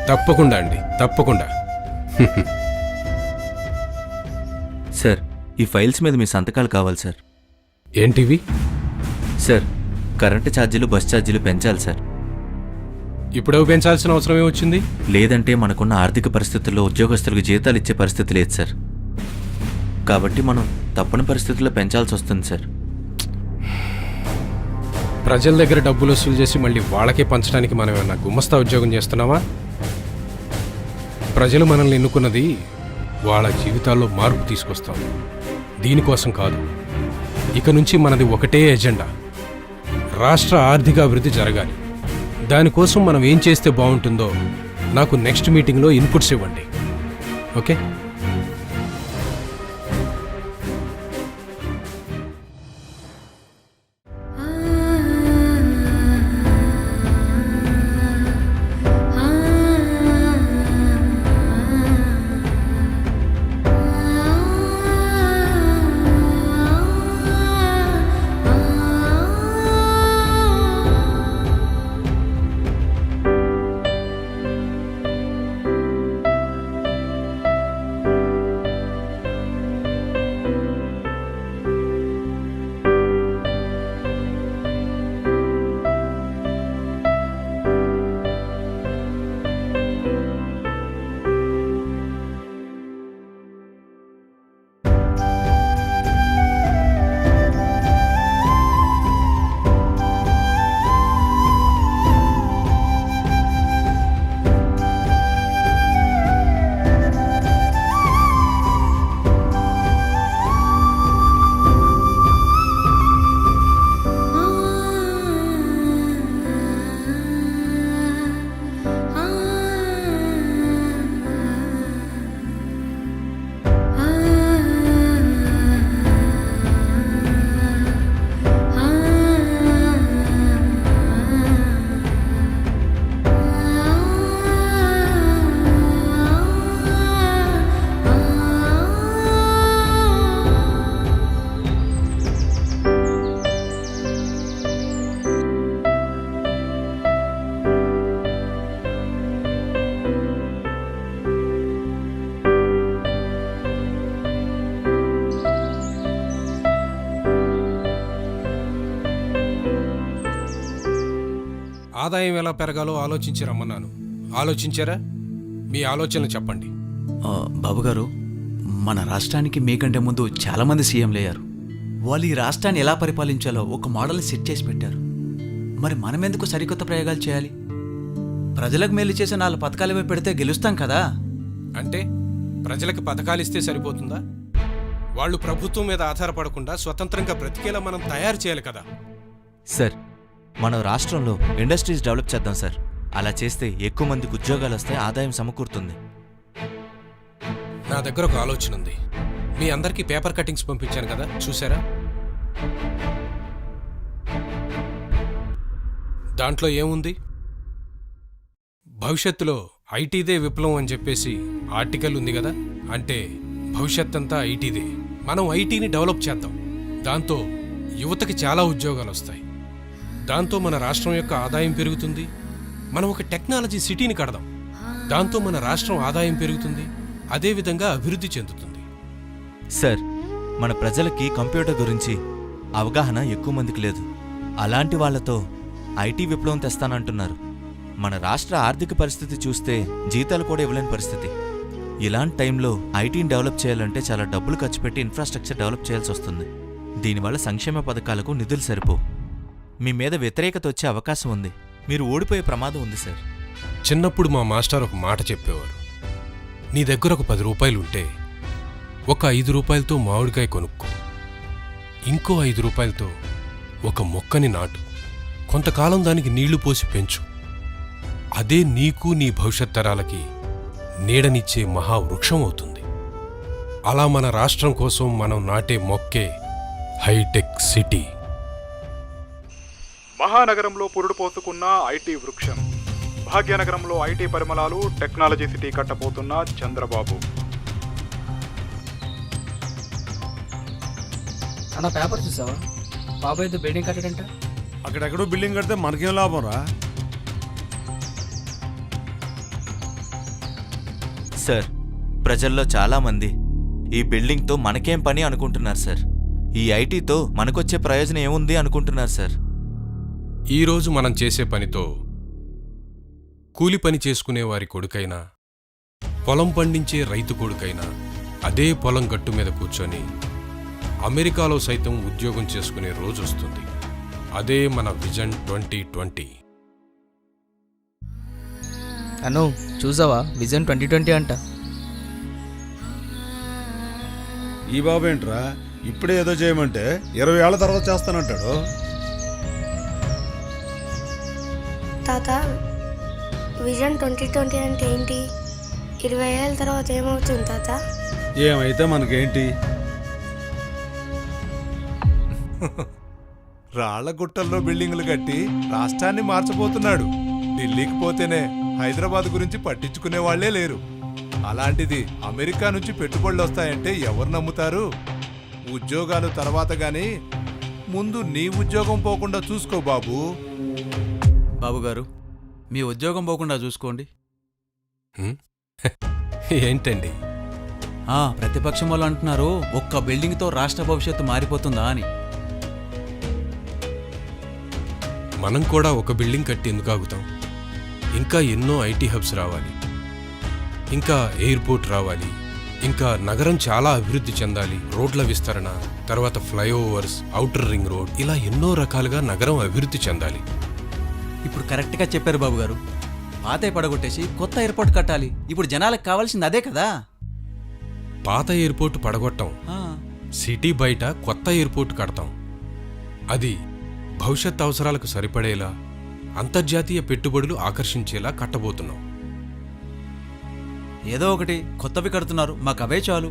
తప్పకుండా అండి, తప్పకుండా. సార్, ఈ ఫైల్స్ మీద మీ సంతకాలు కావాలి సార్. ఏంటివి? సార్, కరెంటు ఛార్జీలు, బస్ ఛార్జీలు పెంచాలి సార్. ఇప్పుడేవి పెంచాల్సిన అవసరం ఏమొచ్చింది? లేదంటే మనకున్న ఆర్థిక పరిస్థితుల్లో ఉద్యోగస్తులకు జీతాలు ఇచ్చే పరిస్థితి లేదు సార్. కాబట్టి మనం తప్పని పరిస్థితుల్లో పెంచాల్సి వస్తుంది సార్. ప్రజల దగ్గర డబ్బులు వసూలు చేసి మళ్ళీ వాళ్ళకే పంచడానికి మనం ఏమన్నా గుమస్తా ఉద్యోగం చేస్తున్నావా? ప్రజలు మనల్ని ఎన్నుకున్నది వాళ్ళ జీవితాల్లో మార్పు తీసుకొస్తాం, దీనికోసం కాదు. ఇక నుంచి మనది ఒకటే ఎజెండా, రాష్ట్ర ఆర్థిక అభివృద్ధి జరగాలి. దానికోసం మనం ఏం చేస్తే బాగుంటుందో నాకు నెక్స్ట్ మీటింగ్లో ఇన్పుట్స్ ఇవ్వండి. ఓకే? ఆదాయం ఎలా పెరగాలో ఆలోచించి రమ్మన్నాను. ఆలోచించారా? మీ ఆలోచనలు చెప్పండి. బాబుగారు, మన రాష్ట్రానికి మీకంటే ముందు చాలామంది సీఎంలు అయ్యారు. వాళ్ళు ఈ రాష్ట్రాన్ని ఎలా పరిపాలించాలో ఒక మోడల్ సెట్ చేసి పెట్టారు. మరి మనం ఎందుకు సరికొత్త ప్రయోగాలు చేయాలి? ప్రజలకు మేలు చేసే 4 పథకాలు పెడితే గెలుస్తాం కదా. అంటే ప్రజలకు పథకాలు ఇస్తే సరిపోతుందా? వాళ్ళు ప్రభుత్వం మీద ఆధారపడకుండా స్వతంత్రంగా బ్రతికేలా మనం తయారు చేయాలి కదా. సార్, మనం రాష్ట్రంలో ఇండస్ట్రీస్ డెవలప్ చేద్దాం సార్. అలా చేస్తే ఎక్కువ మందికి ఉద్యోగాలు వస్తాయి, ఆదాయం సమకూరుతుంది. నా దగ్గర ఒక ఆలోచన ఉంది. మీ అందరికీ పేపర్ కటింగ్స్ పంపించాను కదా, చూసారా? దాంట్లో ఏముంది? భవిష్యత్తులో ఐటీదే విప్లవం అని చెప్పేసి ఆర్టికల్ ఉంది కదా. అంటే భవిష్యత్ అంతా ఐటీదే. మనం ఐటీని డెవలప్ చేద్దాం. దాంతో యువతకి చాలా ఉద్యోగాలు వస్తాయి. దాంతో మన రాష్ట్రం యొక్క ఆదాయం పెరుగుతుంది. మనం ఒక టెక్నాలజీ సిటీని కడదాం. దాంతో మన రాష్ట్రం ఆదాయం పెరుగుతుంది, అదేవిధంగా అభివృద్ధి చెందుతుంది. సార్, మన ప్రజలకి కంప్యూటర్ గురించి అవగాహన ఎక్కువ మందికి లేదు. అలాంటి వాళ్లతో ఐటీ విప్లవం తెస్తానంటున్నారు. మన రాష్ట్ర ఆర్థిక పరిస్థితి చూస్తే జీతాలు కూడా ఇవ్వలేని పరిస్థితి. ఇలాంటి టైంలో ఐటీని డెవలప్ చేయాలంటే చాలా డబ్బులు ఖర్చు పెట్టి ఇన్ఫ్రాస్ట్రక్చర్ డెవలప్ చేయాల్సి వస్తుంది. దీనివల్ల సంక్షేమ పథకాలకు నిధులు సరిపో. మీ మీద వ్యతిరేకత వచ్చే అవకాశం ఉంది. మీరు ఓడిపోయే ప్రమాదం ఉంది సార్. చిన్నప్పుడు మా మాస్టర్ ఒక మాట చెప్పేవారు. నీ దగ్గర ఒక 10 రూపాయలు ఉంటే ఒక 5 రూపాయలతో మామిడికాయ కొనుక్కో, ఇంకో 5 రూపాయలతో ఒక మొక్కని నాటు, కొంతకాలం దానికి నీళ్లు పోసి పెంచు. అదే నీకు నీ భవిష్యత్ తరాలకి నీడనిచ్చే మహావృక్షం అవుతుంది. అలా మన రాష్ట్రం కోసం మనం నాటే మొక్కే హైటెక్ సిటీ. మహానగరంలో పురుడు పోసుకున్న ఐటీ వృక్షం, భాగ్యనగరంలో ఐటీ పరిమళాలు, టెక్నాలజీ సిటీ కట్టబోతున్న చంద్రబాబు. అన్న పేపర్ చూసావా? బాబాయ్ ఏదో బిల్డింగ్ కట్టాడంట. అక్కడెక్కడో బిల్డింగ్ కడితే మనకేం లాభం రా? సార్, ప్రజల్లో చాలామంది ఈ బిల్డింగ్తో మనకేం పని అనుకుంటున్నారు సార్. ఈ ఐటీతో మనకొచ్చే ప్రయోజనం ఏముంది అనుకుంటున్నారు సార్. ఈరోజు మనం చేసే పనితో కూలి పని చేసుకునే వారి కొడుకైనా, పొలం పండించే రైతు కొడుకైనా అదే పొలం గట్టు మీద కూర్చొని అమెరికాలో సైతం ఉద్యోగం చేసుకునే రోజు వస్తుంది. అదే మన విజన్ 2020. అను చూసావా? విజన్ 2020 అంట. ఈ బాబు ఏంట్రా ఇప్పుడే ఏదో చేయమంటే 20 ఏళ్ల తర్వాత చేస్తానంటాడు. తాత, విజన్ 2020 అంటే ఏంటి? 20 ఏళ్ళ తర్వాత ఏమవుతుంది తాత? ఏమైతే మనకేంటి? రాళ్ల గుట్టల్లో బిల్డింగులు కట్టి రాష్ట్రాన్ని మార్చబోతున్నాడు. ఢిల్లీకి పోతేనే హైదరాబాద్ గురించి పట్టించుకునే వాళ్లే లేరు. అలాంటిది అమెరికా నుంచి పెట్టుబడులు వస్తాయంటే ఎవరు నమ్ముతారు? ఉద్యోగాలు తర్వాత గాని ముందు నీ ఉద్యోగం పోకుండా చూసుకో బాబు. బాబుగారు, మీ ఉద్యోగం పోకుండా చూసుకోండి. ఏంటండి? ప్రతిపక్షం వాళ్ళు అంటున్నారు ఒక్క బిల్డింగ్తో రాష్ట్ర భవిష్యత్తు మారిపోతుందా అని. మనం కూడా ఒక బిల్డింగ్ కట్టి ఎందుకు ఆగుతాం? ఇంకా ఎన్నో ఐటీ హబ్స్ రావాలి, ఇంకా ఎయిర్పోర్ట్ రావాలి, ఇంకా నగరం చాలా అభివృద్ధి చెందాలి. రోడ్ల విస్తరణ, తర్వాత ఫ్లైఓవర్స్, ఔటర్ రింగ్ రోడ్, ఇలా ఎన్నో రకాలుగా నగరం అభివృద్ధి చెందాలి. ఇప్పుడు కరెక్ట్గా చెప్పారు బాబుగారు. పాత పడగొట్టేసి కొత్త ఎయిర్పోర్ట్ కట్టాలి. ఇప్పుడు జనాలకు కావాల్సింది అదే కదా. పాత ఎయిర్పోర్ట్ పడగొట్టాం, సిటీ బయట కొత్త ఎయిర్పోర్ట్ కడతాం. అది భవిష్యత్ అవసరాలకు సరిపడేలా, అంతర్జాతీయ పెట్టుబడులు ఆకర్షించేలా కట్టబోతున్నాం. ఏదో ఒకటి కొత్తవి కడుతున్నారు, మాకు అవే చాలు.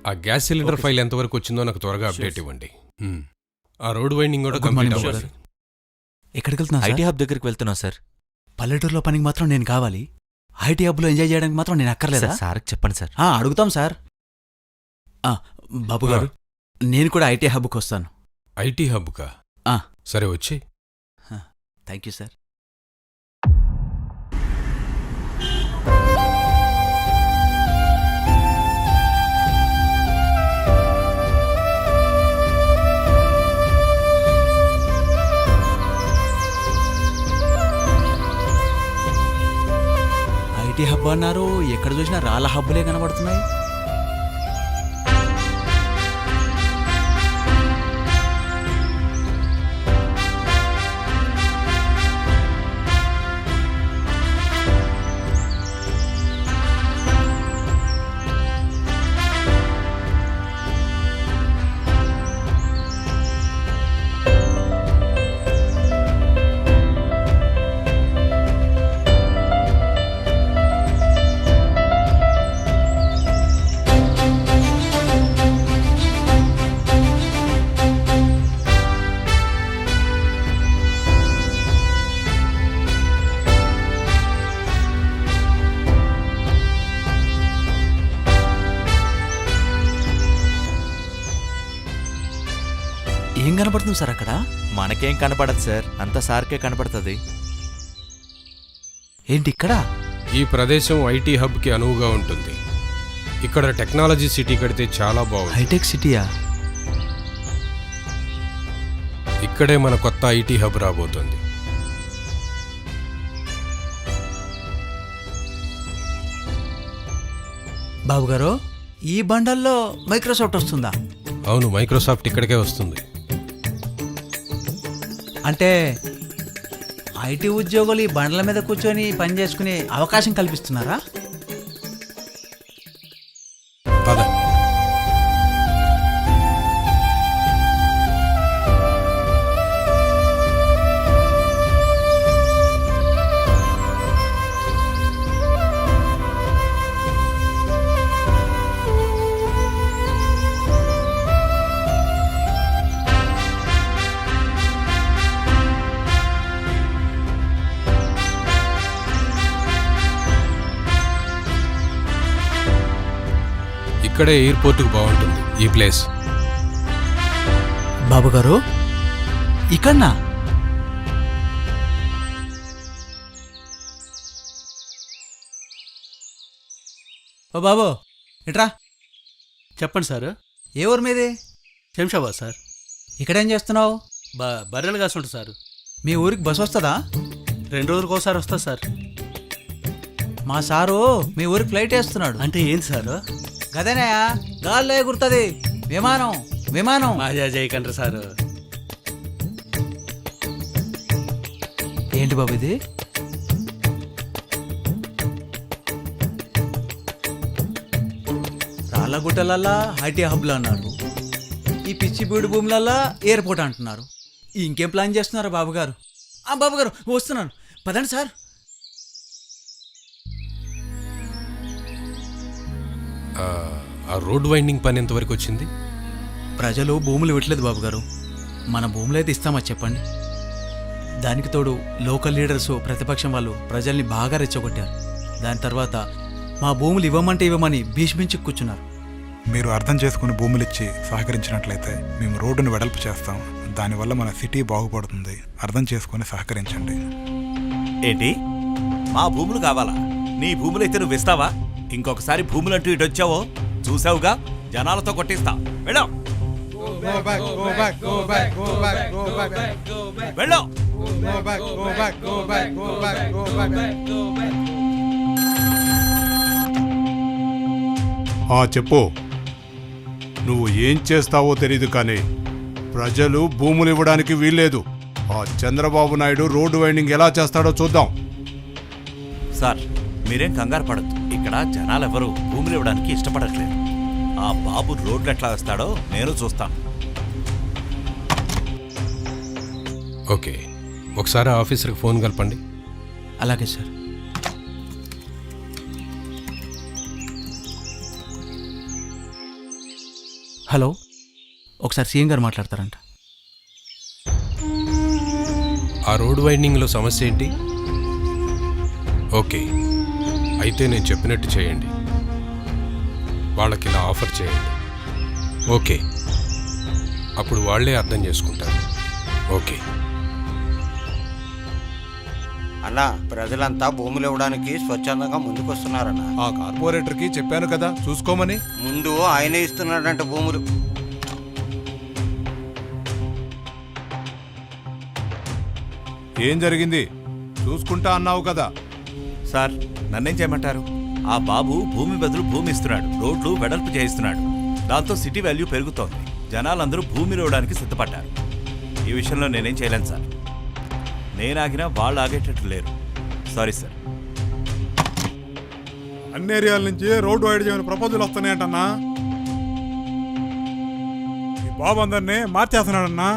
ఆ గ్యాస్ సిలిండర్ ఫైల్ ఎంతవరకు వచ్చిందో నాకు త్వరగా అప్డేట్ ఇవ్వండి. ఆ రోడ్ వైండింగ్ కూడా కంప్లీట్ అవ్వాలి. ఎక్కడికి వెళ్తున్నా? ఐటీ హబ్ దగ్గరికి వెళ్తున్నా సార్. పల్లెటూరులో పనికి మాత్రం నేను కావాలి, ఐటీ హబ్లో ఎంజాయ్ చేయడానికి మాత్రం నేను అక్కర్లేదా? సార్కి చెప్పండి సార్. అడుగుతాం సార్. బాబు గారు, నేను కూడా ఐటీ హబ్కి వస్తాను. ఐటీ హబ్కా? సరే వచ్చి. Thank you sir. IT hub అన్నారు, ఎక్కడ చూసినా రాళ్ళ హబ్బులే కనబడుతున్నాయి. కనపడుతుంది సార్ అక్కడ? మనకేం కనపడదు సార్, అంత సార్కే కనపడుతుంది. ఏంటి ఇక్కడ? ఈ ప్రదేశం ఐటీ హబ్కి అనువుగా ఉంటుంది. ఇక్కడ టెక్నాలజీ సిటీ కడితే చాలా బాగుంది. హైటెక్ సిటీయా? ఇక్కడే మన కొత్త ఐటీ హబ్ రాబోతుంది. బాబు గారు, ఈ బండల్లో మైక్రోసాఫ్ట్ వస్తుందా? అవును, మైక్రోసాఫ్ట్ ఇక్కడికే వస్తుంది. అంటే ఐటీ ఉద్యోగులు ఈ బండ్ల మీద కూర్చొని పని చేసుకునే అవకాశం కల్పిస్తున్నారా? పద. ఇక్కడే ఎయిర్పోర్ట్కి బాగుంటుంది ఈ ప్లేస్. బాబు గారు, ఇక్కడనా? ఓ బాబు, ఇట్రా. చెప్పండి సార్. ఏ ఊరు మీది? శంషాబాద్ సార్. ఇక్కడేం చేస్తున్నావు? బర్రెలు కాసుంటుంది సార్. మీ ఊరికి బస్ వస్తుందా? 2 రోజులకు ఒకసారి వస్తుంది సార్. మా సారు మీ ఊరికి ఫ్లైట్ వేస్తున్నాడు. అంటే ఏంటి సార్? గదేనాయా, గాల్లో ఎగురుతుంది విమానం. విమానం మాజా చేయకండి సార్. ఏంటి బాబు ఇది? రాళ్ళగుట్టలల్లా ఐటీ హబ్లు అన్నారు, ఈ పిచ్చిబీడు భూములల్లా ఎయిర్పోర్ట్ అంటున్నారు. ఇంకేం ప్లాన్ చేస్తున్నారా బాబు గారు? బాబు గారు వస్తున్నాను, పదండి సార్. ఆ రోడ్ వైండింగ్ పని ఎంతవరకు వచ్చింది? ప్రజలు భూములు ఇవ్వట్లేదు బాబు గారు. మన భూములు అయితే ఇస్తామా చెప్పండి? దానికి తోడు లోకల్ లీడర్స్, ప్రతిపక్షం వాళ్ళు ప్రజల్ని బాగా రెచ్చగొట్టారు. దాని తర్వాత మా భూములు ఇవ్వమంటే ఇవ్వమని భీష్మించి కూర్చున్నారు. మీరు అర్థం చేసుకుని భూములిచ్చి సహకరించినట్లయితే మేము రోడ్డును వెడల్పు చేస్తాం. దానివల్ల మన సిటీ బాగుపడుతుంది. అర్థం చేసుకుని సహకరించండి. ఏంటి, మా భూములు కావాలా? నీ భూములైతే నువ్వు ఇస్తావా? ఇంకొకసారి భూములంటూ ఇటు వచ్చావో చూసావుగా, జనాలతో కొట్టిస్తా. వెళ్ళో వెళ్ళో. చెప్పు. నువ్వు ఏం చేస్తావో తెలీదు కానీ ప్రజలు భూములు ఇవ్వడానికి వీల్లేదు. ఆ చంద్రబాబు నాయుడు రోడ్డు వైండింగ్ ఎలా చేస్తాడో చూద్దాం. సార్, మీరేం కంగారు పడద్దు. ఇక్కడ జనాలెవరూ భూములు ఇవ్వడానికి ఇష్టపడట్లేదు. ఆ బాబు రోడ్లు ఎట్లా వేస్తాడో నేను చూస్తాను. ఓకే, ఒకసారి ఆఫీసర్కి ఫోన్ కలపండి. అలాగే సార్. హలో, ఒకసారి సీఎం గారు మాట్లాడతారంట. ఆ రోడ్ వైండింగ్లో సమస్య ఏంటి? ఓకే, అయితే నేను చెప్పినట్టు చేయండి. వాళ్ళకి ఇలా ఆఫర్ చేయండి. ఓకే, అప్పుడు వాళ్ళే అర్థం చేసుకుంటారు. ఓకే అన్నా, ప్రజలంతా భూములు ఇవ్వడానికి స్వచ్ఛందంగా ముందుకొస్తున్నారన్న. ఆ కార్పొరేటర్కి చెప్పాను కదా చూసుకోమని. ముందు ఆయనే ఇస్తున్నాడంట భూములు. ఏం జరిగింది చూసుకుంటా అన్నావు కదా. సార్, నన్నేం చేయమంటారు? ఆ బాబు భూమి బదులు భూమి ఇస్తున్నాడు, రోడ్లు వెడల్పు చేయిస్తున్నాడు. దాంతో సిటీ వాల్యూ పెరుగుతోంది. జనాలందరూ భూమి ఇవ్వడానికి సిద్ధపడ్డారు. ఈ విషయంలో నేనేం చేయలేను సార్. నేను ఆగినా వాళ్ళు ఆగేటట్టు లేరు. Sorry sir. అన్ని ఏరియాల నుంచి రోడ్డు వైడ్ చేయమని ప్రపోజల్ వస్తున్నాయంటన్నా. ఈ బాబు అందరినీ మార్చేస్తున్నాడన్నా.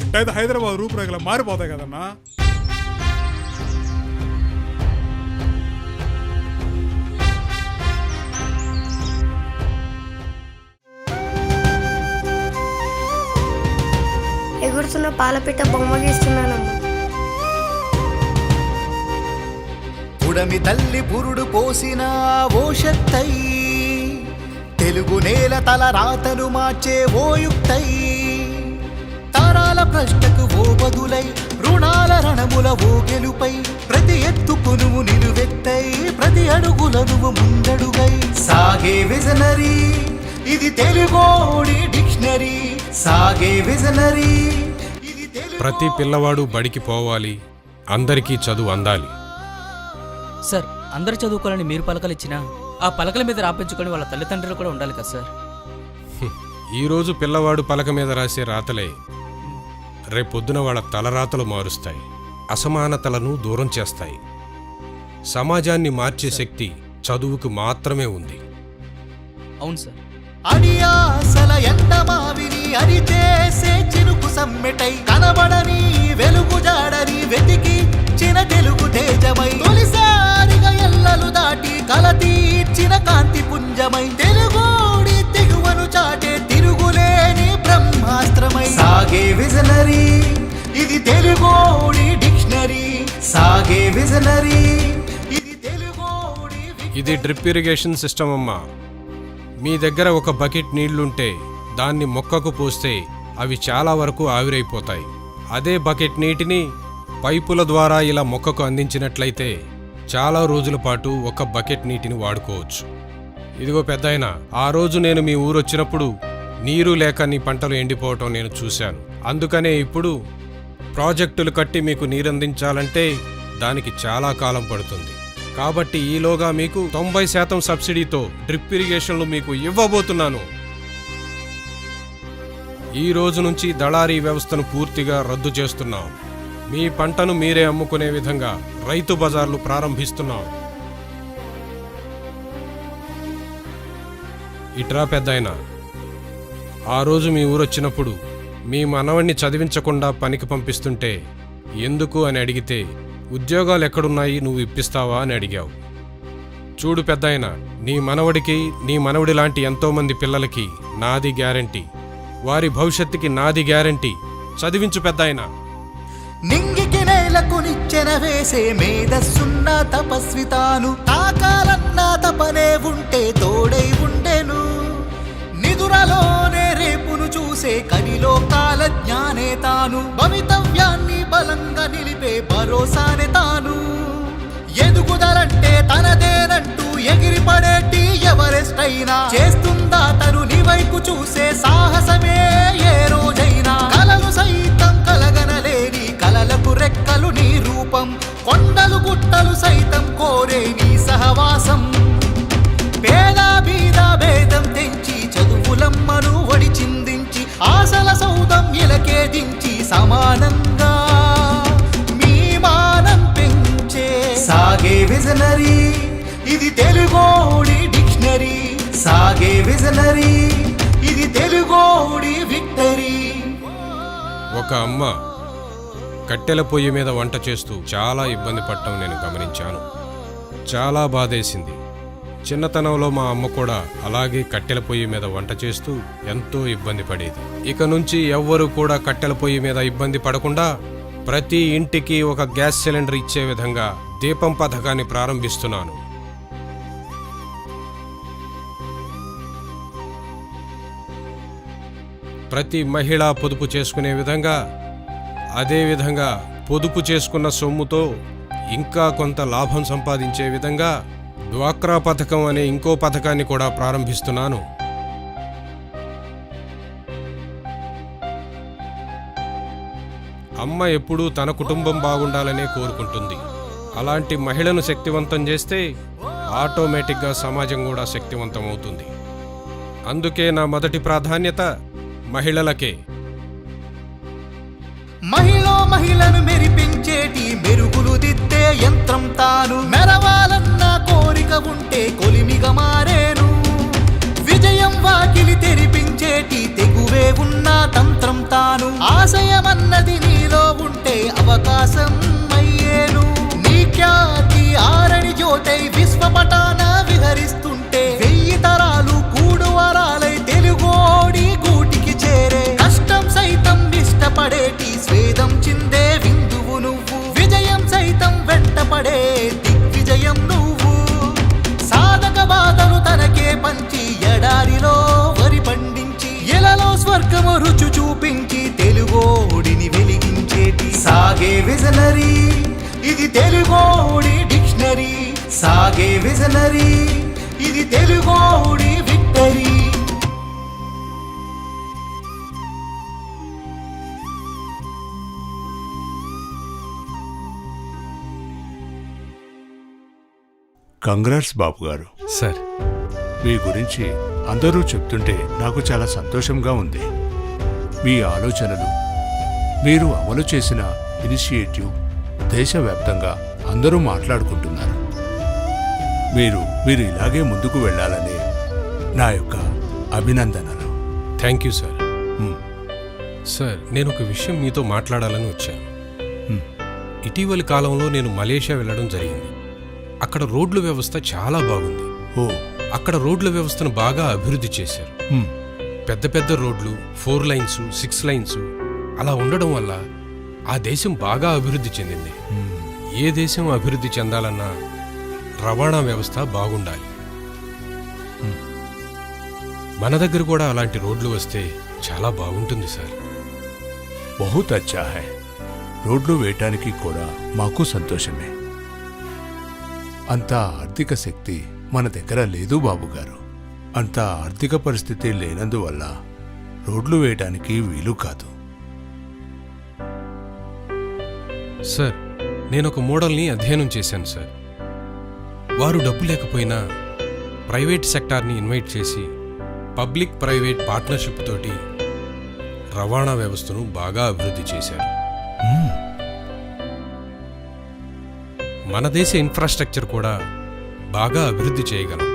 ఇట్టయితే హైదరాబాద్ రూపురేఖలు మారిపోతాయి కదన్నా. ఎగురుతున్న పాలపిట్ట బొమ్మ గీస్తున్నానమ్మా. ఉడమి తల్లి పురుడు పోసిన ఓ శక్తై, తెలుగు నేల తల రాతను మార్చే ఓ యుక్తై, రుణాల ప్రశ్నకు ఓ బదులై రుణాల రణముల ఓ గెలుపై ప్రతి ఎత్తుకు నువ్వు నిలువెత్తై ప్రతి అడుగుల నువ్వు ముందడుగై సాగే విజనరీ ఇది తెలుగోడి డిక్షనరీ సాగే విజనరీ. ప్రతి పిల్లవాడు బడికి పోవాలి, అందరికీ చదువు అందాలి. సార్ అందరు చదువుకోవాలని మీరు పలకలు ఇచ్చినా ఆ పలకల మీద రాపించుకొని వాళ్ళ తల్లిదండ్రులు కూడా ఉండాలి కదా సార్. ఈరోజు పిల్లవాడు పలక మీద రాసే రాతలే రేపొద్దున వాళ్ళ తలరాతలు మారుస్తాయి, అసమానతలను దూరం చేస్తాయి. సమాజాన్ని మార్చే శక్తి చదువుకు మాత్రమే ఉంది. అవును సార్. అడియాసల ఎండమావిని అరిచేసే చినుకు సమ్మెటై కనబడని వెలుగు జాడని వెతికి చిన తెలుగు తేజమై తొలిసారిగా ఎల్లలు దాటి కల తీర్చిన కాంతి పుంజమై తెలుగోడి తెగువను చాటే తిరుగులేని బ్రహ్మాస్త్రమై సాగే విజనరీ ఇది తెలుగోడి డిక్షనరీ సాగే విజనరీ ఇది తెలుగోడి. ఇది డ్రిప్ ఇరిగేషన్ సిస్టమ్ అమ్మా. మీ దగ్గర ఒక బకెట్ నీళ్లుంటే దాన్ని మొక్కకు పోస్తే అవి చాలా వరకు ఆవిరైపోతాయి. అదే బకెట్ నీటిని పైపుల ద్వారా ఇలా మొక్కకు అందించినట్లయితే చాలా రోజుల పాటు ఒక బకెట్ నీటిని వాడుకోవచ్చు. ఇదిగో పెద్దాయన, ఆ రోజు నేను మీ ఊరొచ్చినప్పుడు నీరు లేక నీ పంటలు ఎండిపోవటం నేను చూశాను. అందుకనే ఇప్పుడు ప్రాజెక్టులు కట్టి మీకు నీరందించాలంటే దానికి చాలా కాలం పడుతుంది. కాబట్టి ఈలోగా మీకు 90% సబ్సిడీతో డ్రిప్ ఇరిగేషన్లు మీకు ఇవ్వబోతున్నాను. ఈ రోజు నుంచి దళారీ వ్యవస్థను పూర్తిగా రద్దు చేస్తున్నాం. మీ పంటను మీరే అమ్ముకునే విధంగా రైతు బజార్లు ప్రారంభిస్తున్నాం. ఇట్రా పెద్దాయన, ఆ రోజు మీ ఊరొచ్చినప్పుడు మీ మనవణ్ణి చదివించకుండా పనికి పంపిస్తుంటే ఎందుకు అని అడిగితే ఉద్యోగాలు ఎక్కడున్నాయి, నువ్వు ఇప్పిస్తావా అని అడిగావు. చూడు పెద్దాయన, నీ మనవడికి నీ మనవడి లాంటి ఎంతోమంది పిల్లలకి నాది గ్యారంటీ, వారి భవిష్యత్తుకి నాది గ్యారంటీ. చదివించు పెద్దాయన. నింగికి నేలకు నిచ్చెన వేసే మేధస్సున్న తపస్వి తాను తాకాలన్నా తపనే ఉంటే తోడై ఉండెను. నిదురలోనే రేపును చూసే కనిలో కాల జ్ఞానే తాను భవితవ్యాన్ని బలంగా నిలిపే భరోసానే తాను. ఎదుగుదలంటే తనదేనంటూ ఎగిరిపడేటి ఎవరెస్ట్ అయినా చేస్తుందా తను నీ వైపు చూసే సాహసమే ఏ రోజైనా. కలలు సైతం కలగనలేని కలలకు రెక్కలు నీ రూపం, కొండలు గుట్టలు సైతం కోరే నీ సహవాసం. పేద బీద భేదం తెంచి చదువులమ్మను ఒడి చిందించి ఆశల సౌదం ఇలకే దించి సమానంగా మీ మానం పెంచే సాగే విజనరీ ఇది తెలుగోడి డిక్షనరీ సాగే విజనరీ ఇది తెలుగోడి విక్టరీ. ఒక అమ్మ కట్టెల పొయ్యి మీద వంట చేస్తూ చాలా ఇబ్బంది పడటం నేను గమనించాను. చాలా బాధేసింది. చిన్నతనంలో మా అమ్మ కూడా అలాగే కట్టెల పొయ్యి మీద వంట చేస్తూ ఎంతో ఇబ్బంది పడేది. ఇక నుంచి ఎవ్వరూ కూడా కట్టెల పొయ్యి మీద ఇబ్బంది పడకుండా ప్రతి ఇంటికి ఒక గ్యాస్ సిలిండర్ ఇచ్చే విధంగా దీపం పథకాన్ని ప్రారంభిస్తున్నాను. ప్రతి మహిళ పొదుపు చేసుకునే విధంగా, అదేవిధంగా పొదుపు చేసుకున్న సొమ్ముతో ఇంకా కొంత లాభం సంపాదించే విధంగా డ్వాక్రా పథకం అనే ఇంకో పథకాన్ని కూడా ప్రారంభిస్తున్నాను. అమ్మ ఎప్పుడూ తన కుటుంబం బాగుండాలనే కోరుకుంటుంది. అలాంటి మహిళను శక్తివంతం చేస్తే ఆటోమేటిక్గా సమాజం కూడా శక్తివంతం అవుతుంది. అందుకే నా మొదటి ప్రాధాన్యత మహిళలకే. మహిళను మెరిపించేటి మెరుగులు దిద్దే యంత్రం తాను మెరవాలన్న కోరిక ఉంటే కొలిమిగా మారేను. విజయం వాకిలి తెరిపించేటి తెగువే ఉన్న తంత్రం తాను ఆశయమన్నది నీలో ఉంటే అవకాశం అయ్యేను. నీ ఖ్యాతి ఆరని జ్యోతై విశ్వపటాన విహరిస్తుంటే 1000 తరాలు కూడు వరాలై తెలుగోడి గూటికి చేరే. కష్టం సైతం ఇష్టపడేటి స్వేదం చిందే విందువు నువ్వు, విజయం సైతం వెంటపడే దిగ్విజయం నువ్వు. సాధక బాధను తనకే పంచి ఎడారిలో వరి పండించి ఇలలో స్వర్గము రుచి చూపించి తెలుగోడి విజనరీ ఇది తెలుగోడి డిక్షనరీ. సాగే విజనరీ ఇది తెలుగోడి విక్టరీ. కంగ్రాట్స్ బాబు గారు. సార్, మీ గురించి అందరూ చెప్తుంటే నాకు చాలా సంతోషంగా ఉంది. మీ ఆలోచనలు, మీరు అమలు చేసిన ఇనిషియేటివ్ దేశవ్యాప్తంగా అందరూ మాట్లాడుకుంటున్నారు. మీరు ఇలాగే ముందుకు వెళ్ళాలని నా యొక్క అభినందనలు. Thank you sir. సార్, నేను ఒక విషయం మీతో మాట్లాడాలని వచ్చాను. ఇటీవలి కాలంలో నేను మలేషియా వెళ్ళడం జరిగింది. అక్కడ రోడ్ల వ్యవస్థ చాలా బాగుంది. అక్కడ రోడ్ల వ్యవస్థను బాగా అభివృద్ధి చేశారు. పెద్ద పెద్ద రోడ్లు, 4 లైన్స్, 6 లైన్స్ అలా ఉండడం వల్ల ఆ దేశం బాగా అభివృద్ధి చెందింది. ఏ దేశం అభివృద్ధి చెందాలన్నా రవాణా వ్యవస్థ బాగుండాలి. మన దగ్గర కూడా అలాంటి రోడ్లు వస్తే చాలా బాగుంటుంది సార్. బహుత్ అచ్చా హై. రోడ్లు వేయటానికి కూడా మాకు సంతోషమే. అంత ఆర్థిక శక్తి మన దగ్గర లేదు బాబుగారు. అంత ఆర్థిక పరిస్థితి లేనందువల్ల రోడ్లు వేయటానికి వీలు కాదు. సార్, నేనొక మోడల్ని అధ్యయనం చేశాను సార్. వారు డబ్బు లేకపోయినా ప్రైవేట్ సెక్టార్ని ఇన్వైట్ చేసి పబ్లిక్ ప్రైవేట్ పార్ట్నర్షిప్ తోటి రవాణా వ్యవస్థను బాగా అభివృద్ధి చేశారు. మన దేశ ఇన్ఫ్రాస్ట్రక్చర్ కూడా బాగా అభివృద్ధి చేయగలం.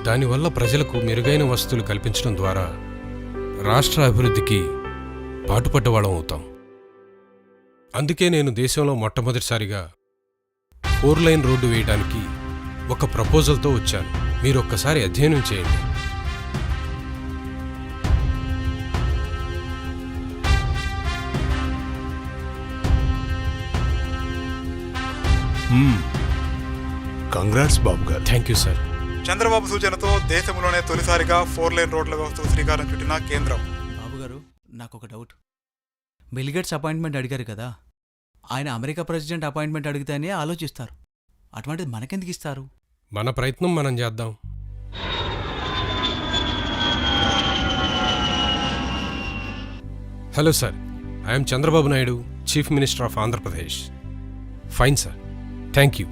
దానివల్ల ప్రజలకు మెరుగైన వసతులు కల్పించడం ద్వారా రాష్ట్ర అభివృద్ధికి పాటుపడ్డవాళ్ళం అవుతాం. అందుకే నేను దేశంలో మొట్టమొదటిసారిగా 4 లైన్ రోడ్డు వేయడానికి ఒక ప్రపోజల్తో వచ్చాను. మీరు ఒక్కసారి అధ్యయనం చేయండి. కంగ్రాట్స్ బాబు గారు. Thank you sir. చంద్రబాబు సూచనతో దేశంలోనే తొలిసారిగా 4 లైన్ రోడ్ల వ్యవస్థకు శ్రీకారం చుట్టిన కేంద్రం. బాబుగారు, నాకు ఒక డౌట్. బిల్గేట్స్ అపాయింట్మెంట్ అడిగారు కదా, ఆయన అమెరికా ప్రెసిడెంట్ అపాయింట్మెంట్ అడిగితేనే ఆలోచిస్తారు. అటువంటిది మనకెందుకు ఇస్తారు? మన ప్రయత్నం మనం చేద్దాం. Hello sir, I'm Chandrababu Naidu, chief minister of Andhra Pradesh. Fine sir, thank you.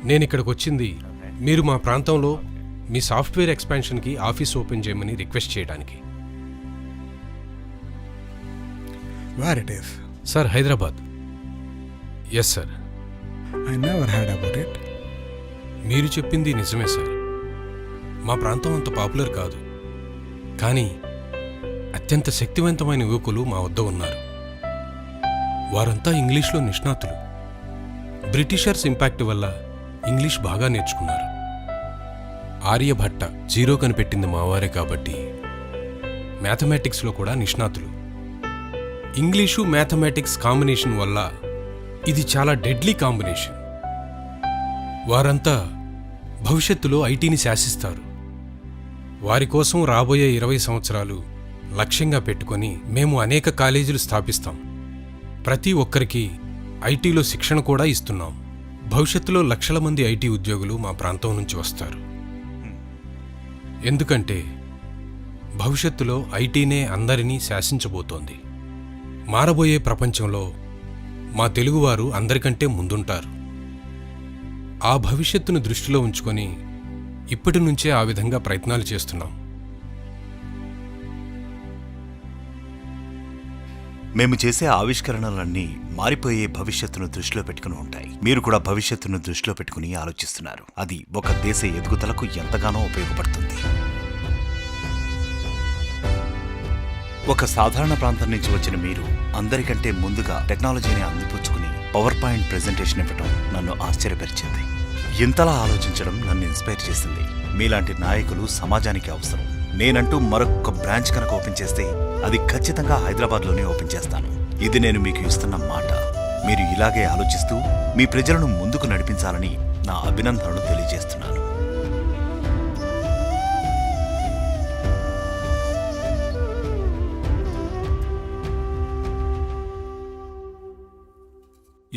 నేను ఇక్కడికి వచ్చింది మీరు మా ప్రాంతంలో మీ సాఫ్ట్వేర్ ఎక్స్పాన్షన్కి ఆఫీస్ ఓపెన్ చేయమని రిక్వెస్ట్ చేయడానికి. Where it is? Sir, Hyderabad. Yes sir. I never heard about it. మీరు చెప్పింది నిజమే సార్. మా ప్రాంతం అంత పాపులర్ కాదు, కానీ అత్యంత శక్తివంతమైన యువకులు మా వద్ద ఉన్నారు. వారంతా ఇంగ్లీష్లో నిష్ణాతులు. బ్రిటిషర్స్ ఇంపాక్ట్ వల్ల ఇంగ్లీష్ బాగా నేర్చుకున్నారు. ఆర్యభట్ట జీరో కనిపెట్టింది మావారే కాబట్టి మ్యాథమెటిక్స్లో కూడా నిష్ణాతులు. ఇంగ్లీషు మ్యాథమెటిక్స్ కాంబినేషన్ వల్ల ఇది చాలా డెడ్లీ కాంబినేషన్. వారంతా భవిష్యత్తులో ఐటీని శాసిస్తారు. వారి కోసం రాబోయే 20 సంవత్సరాలు లక్ష్యంగా పెట్టుకొని మేము అనేక కాలేజీలు స్థాపిస్తాం. ప్రతి ఒక్కరికి ఐటీలో శిక్షణ కూడా ఇస్తున్నాం. భవిష్యత్తులో లక్షల మంది ఐటీ ఉద్యోగులు మా ప్రాంతం నుంచి వస్తారు. ఎందుకంటే భవిష్యత్తులో ఐటీనే అందరినీ శాసించబోతోంది. మారబోయే ప్రపంచంలో మా తెలుగువారు అందరికంటే ముందుంటారు. ఆ భవిష్యత్తును దృష్టిలో ఉంచుకొని ఇప్పటి నుంచే ఆ విధంగా ప్రయత్నాలు చేస్తున్నాం. మేము చేసే ఆవిష్కరణలన్నీ మారిపోయే భవిష్యత్తును దృష్టిలో పెట్టుకుని ఉంటాయి. మీరు కూడా భవిష్యత్తును దృష్టిలో పెట్టుకుని ఆలోచిస్తున్నారు. అది ఒక దేశ ఎదుగుదలకు ఎంతగానో ఉపయోగపడుతుంది. ఒక సాధారణ ప్రాంతం నుంచి వచ్చిన మీరు అందరికంటే ముందుగా టెక్నాలజీని అందిపుచ్చుకుని పవర్ పాయింట్ ప్రెజెంటేషన్ ఇవ్వడం నన్ను ఆశ్చర్యపరిచింది. ఇంతలా ఆలోచించడం నన్ను ఇన్స్పైర్ చేసింది. మీలాంటి నాయకులు సమాజానికి అవసరం. నేనంటూ మరొక బ్రాంచ్ కనుక ఓపెన్ చేస్తే అది ఖచ్చితంగా హైదరాబాద్లోనే ఓపెన్ చేస్తాను. ఇది నేను మీకు ఇస్తున్న మాట. మీరు ఇలాగే ఆలోచిస్తూ మీ ప్రజలను ముందుకు నడిపించాలని నా అభినందనలు తెలియజేస్తున్నాను.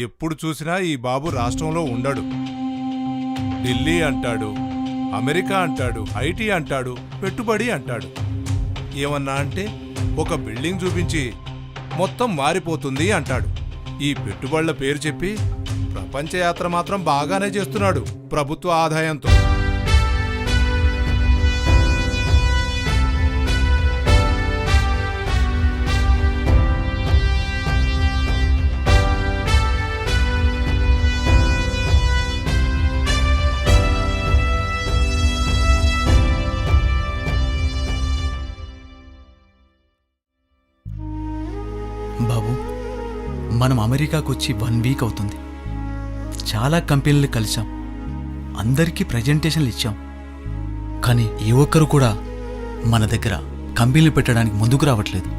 ఎప్పుడు చూసినా ఈ బాబు రాష్ట్రంలో ఉండడు. ఢిల్లీ అంటాడు, అమెరికా అంటాడు, ఐటీ అంటాడు, పెట్టుబడి అంటాడు. ఏమన్నా అంటే ఒక బిల్డింగ్ చూపించి మొత్తం మారిపోతుంది అంటాడు. ఈ పెట్టుబడుల పేరు చెప్పి ప్రపంచ యాత్ర మాత్రం బాగానే చేస్తున్నాడు ప్రభుత్వ ఆదాయంతో. బాబు, మనం అమెరికాకు వచ్చి 1 వీక్ అవుతుంది. చాలా కంపెనీలు కలిసాం, అందరికీ ప్రజెంటేషన్లు ఇచ్చాం. కానీ ఏ ఒక్కరు కూడా మన దగ్గర కంపెనీలు పెట్టడానికి ముందుకు రావట్లేదు.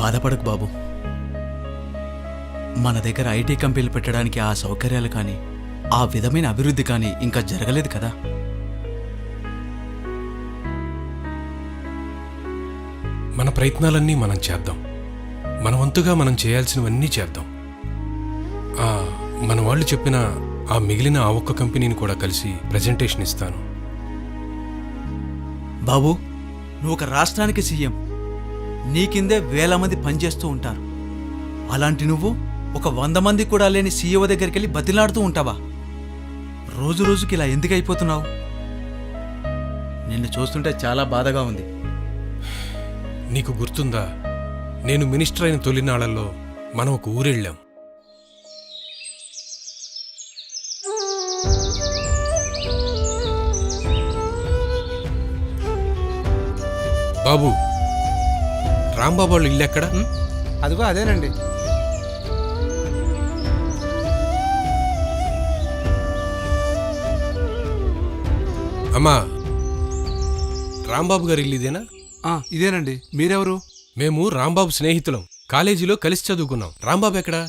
బాధపడకు బాబు, మన దగ్గర ఐటీ కంపెనీలు పెట్టడానికి ఆ సౌకర్యాలు కానీ ఆ విధమైన అభివృద్ధి కానీ ఇంకా జరగలేదు కదా. మన ప్రయత్నాలన్నీ మనం చేద్దాం. మన వంతుగా మనం చేయాల్సినవన్నీ చేద్దాం. మన వాళ్ళు చెప్పిన ఆ మిగిలిన ఆ ఒక్క కంపెనీని కూడా కలిసి ప్రెజెంటేషన్ ఇస్తాను. బాబు, నువ్వు ఒక రాష్ట్రానికి సీఎం, నీ కిందే 1000 మంది పనిచేస్తూ ఉంటారు. అలాంటి నువ్వు ఒక 100 మంది కూడా లేని సీఈఓ దగ్గరికి వెళ్ళి బతిలాడుతూ ఉంటావా? రోజు రోజుకి ఇలా ఎందుకు అయిపోతున్నావు? నిన్ను చూస్తుంటే చాలా బాధగా ఉంది. నీకు గుర్తుందా, నేను మినిస్టర్ అయిన తొలినాళ్లలో మనం ఒక ఊరెళ్ళాం. బాబు, రాంబాబు వాళ్ళు ఇల్లు ఎక్కడ? అదిగో అదేనండి. అమ్మా, రాంబాబు గారి ఇల్లు ఇదేనా? ఇదేనండి. మీరెవరు? మేము రాంబాబు స్నేహితులం, కాలేజీలో కలిసి చదువుకున్నాం. రాంబాబు ఎక్కడా?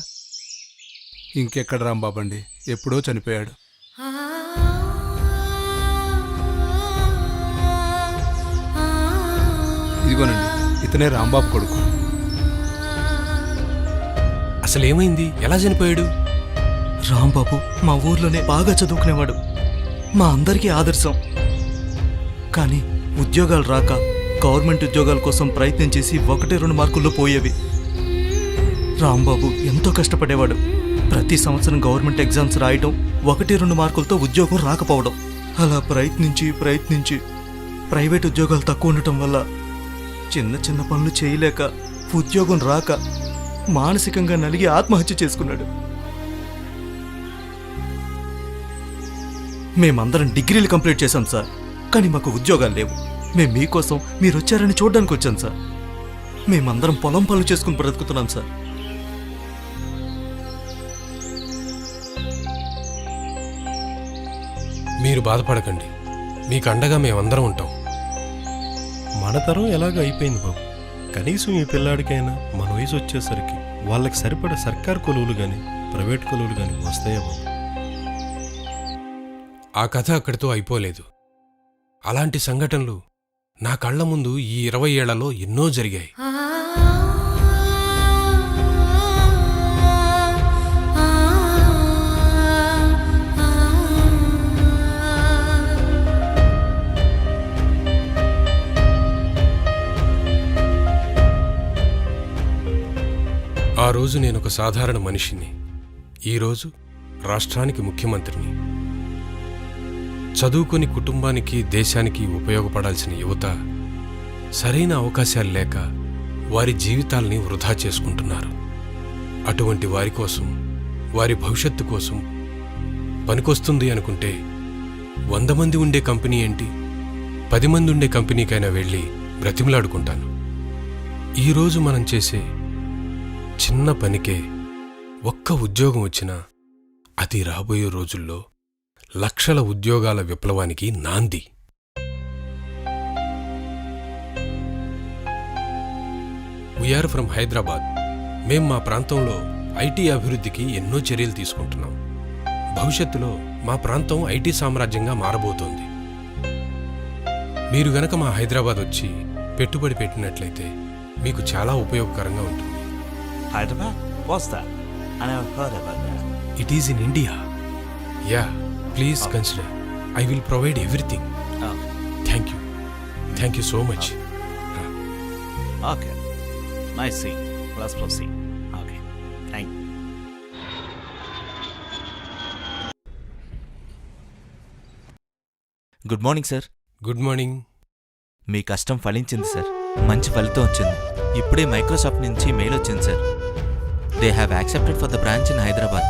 ఇంకెక్కడ రాంబాబు అండి, ఎప్పుడో చనిపోయాడు. ఇదిగోనండి, ఇతనే రాంబాబు కొడుకు. అసలేమైంది? ఎలా చనిపోయాడు? రాంబాబు మా ఊర్లోనే బాగా చదువుకునేవాడు, మా అందరికీ ఆదర్శం. కానీ ఉద్యోగాలు రాక గవర్నమెంట్ ఉద్యోగాల కోసం ప్రయత్నం చేసి 1-2 మార్కుల్లో పోయేవి. రాంబాబు ఎంతో కష్టపడేవాడు. ప్రతి సంవత్సరం గవర్నమెంట్ ఎగ్జామ్స్ రాయటం, 1-2 మార్కులతో ఉద్యోగం రాకపోవడం. అలా ప్రయత్నించి ప్రైవేట్ ఉద్యోగాలు తక్కువ ఉండటం వల్ల చిన్న చిన్న పనులు చేయలేక ఉద్యోగం రాక మానసికంగా నలిగి ఆత్మహత్య చేసుకున్నాడు. మేమందరం డిగ్రీలు కంప్లీట్ చేశాం సార్, కానీ మాకు ఉద్యోగాలు లేవు. మేము మీకోసం మీరు వచ్చారని చూడడానికి వచ్చాం సార్. మేమందరం పొలం పనులు చేసుకుని బ్రతుకుతున్నాం సార్. మీరు బాధపడకండి, మీకు అండగా మేమందరం ఉంటాం. మన తరం ఎలాగో అయిపోయింది బాబు. కనీసం ఈ పిల్లాడికైనా మన వయసు వచ్చేసరికి వాళ్ళకి సరిపడ సర్కారు కొలువులు కానీ ప్రైవేట్ కొలువులు కానీ వస్తాయా బాబు? ఆ కథ అక్కడితో అయిపోలేదు. అలాంటి సంఘటనలు నా కళ్ల ముందు ఈ 20 ఏళ్లలో ఎన్నో జరిగాయి. ఆ రోజు నేనొక సాధారణ మనిషిని, ఈరోజు రాష్ట్రానికి ముఖ్యమంత్రిని. చదువుకొని కుటుంబానికి దేశానికి ఉపయోగపడాల్సిన యువత సరైన అవకాశాలు లేక వారి జీవితాల్ని వృధా చేసుకుంటున్నారు. అటువంటి వారి కోసం, వారి భవిష్యత్తు కోసం పనికొస్తుంది అనుకుంటే 100 మంది ఉండే కంపెనీ ఏంటి, 10 మంది ఉండే కంపెనీకైనా వెళ్ళి బ్రతిమలాడుకుంటాను. ఈరోజు మనం చేసే చిన్న పనికే ఒక్క ఉద్యోగం వచ్చినా అది రాబోయే రోజుల్లో లక్షల ఉద్యోగాల విప్లవానికి నాంది. We are from Hyderabad. మేం మా ప్రాంతంలో ఐటీ అభివృద్ధికి ఎన్నో చర్యలు తీసుకుంటున్నాం. భవిష్యత్తులో మా ప్రాంతం ఐటీ సామ్రాజ్యంగా మారబోతోంది. మీరు గనక మా హైదరాబాద్ వచ్చి పెట్టుబడి పెట్టినట్లయితే మీకు చాలా ఉపయోగకరంగా ఉంటుంది. Hyderabad? What's that? I never heard about that. It is in India. Ya, please consider. I will provide everything. Thank you. Thank you so much. Okay. Nice scene. Let's proceed. Okay. Thank you. Good morning sir. Good morning. మీ కష్టం ఫలించింది సార్. మంచి ఫలితం వచ్చింది. ఇప్పుడే మైక్రోసాఫ్ట్ నుంచి మెయిల్ వచ్చింది sir. They have accepted for the branch in Hyderabad.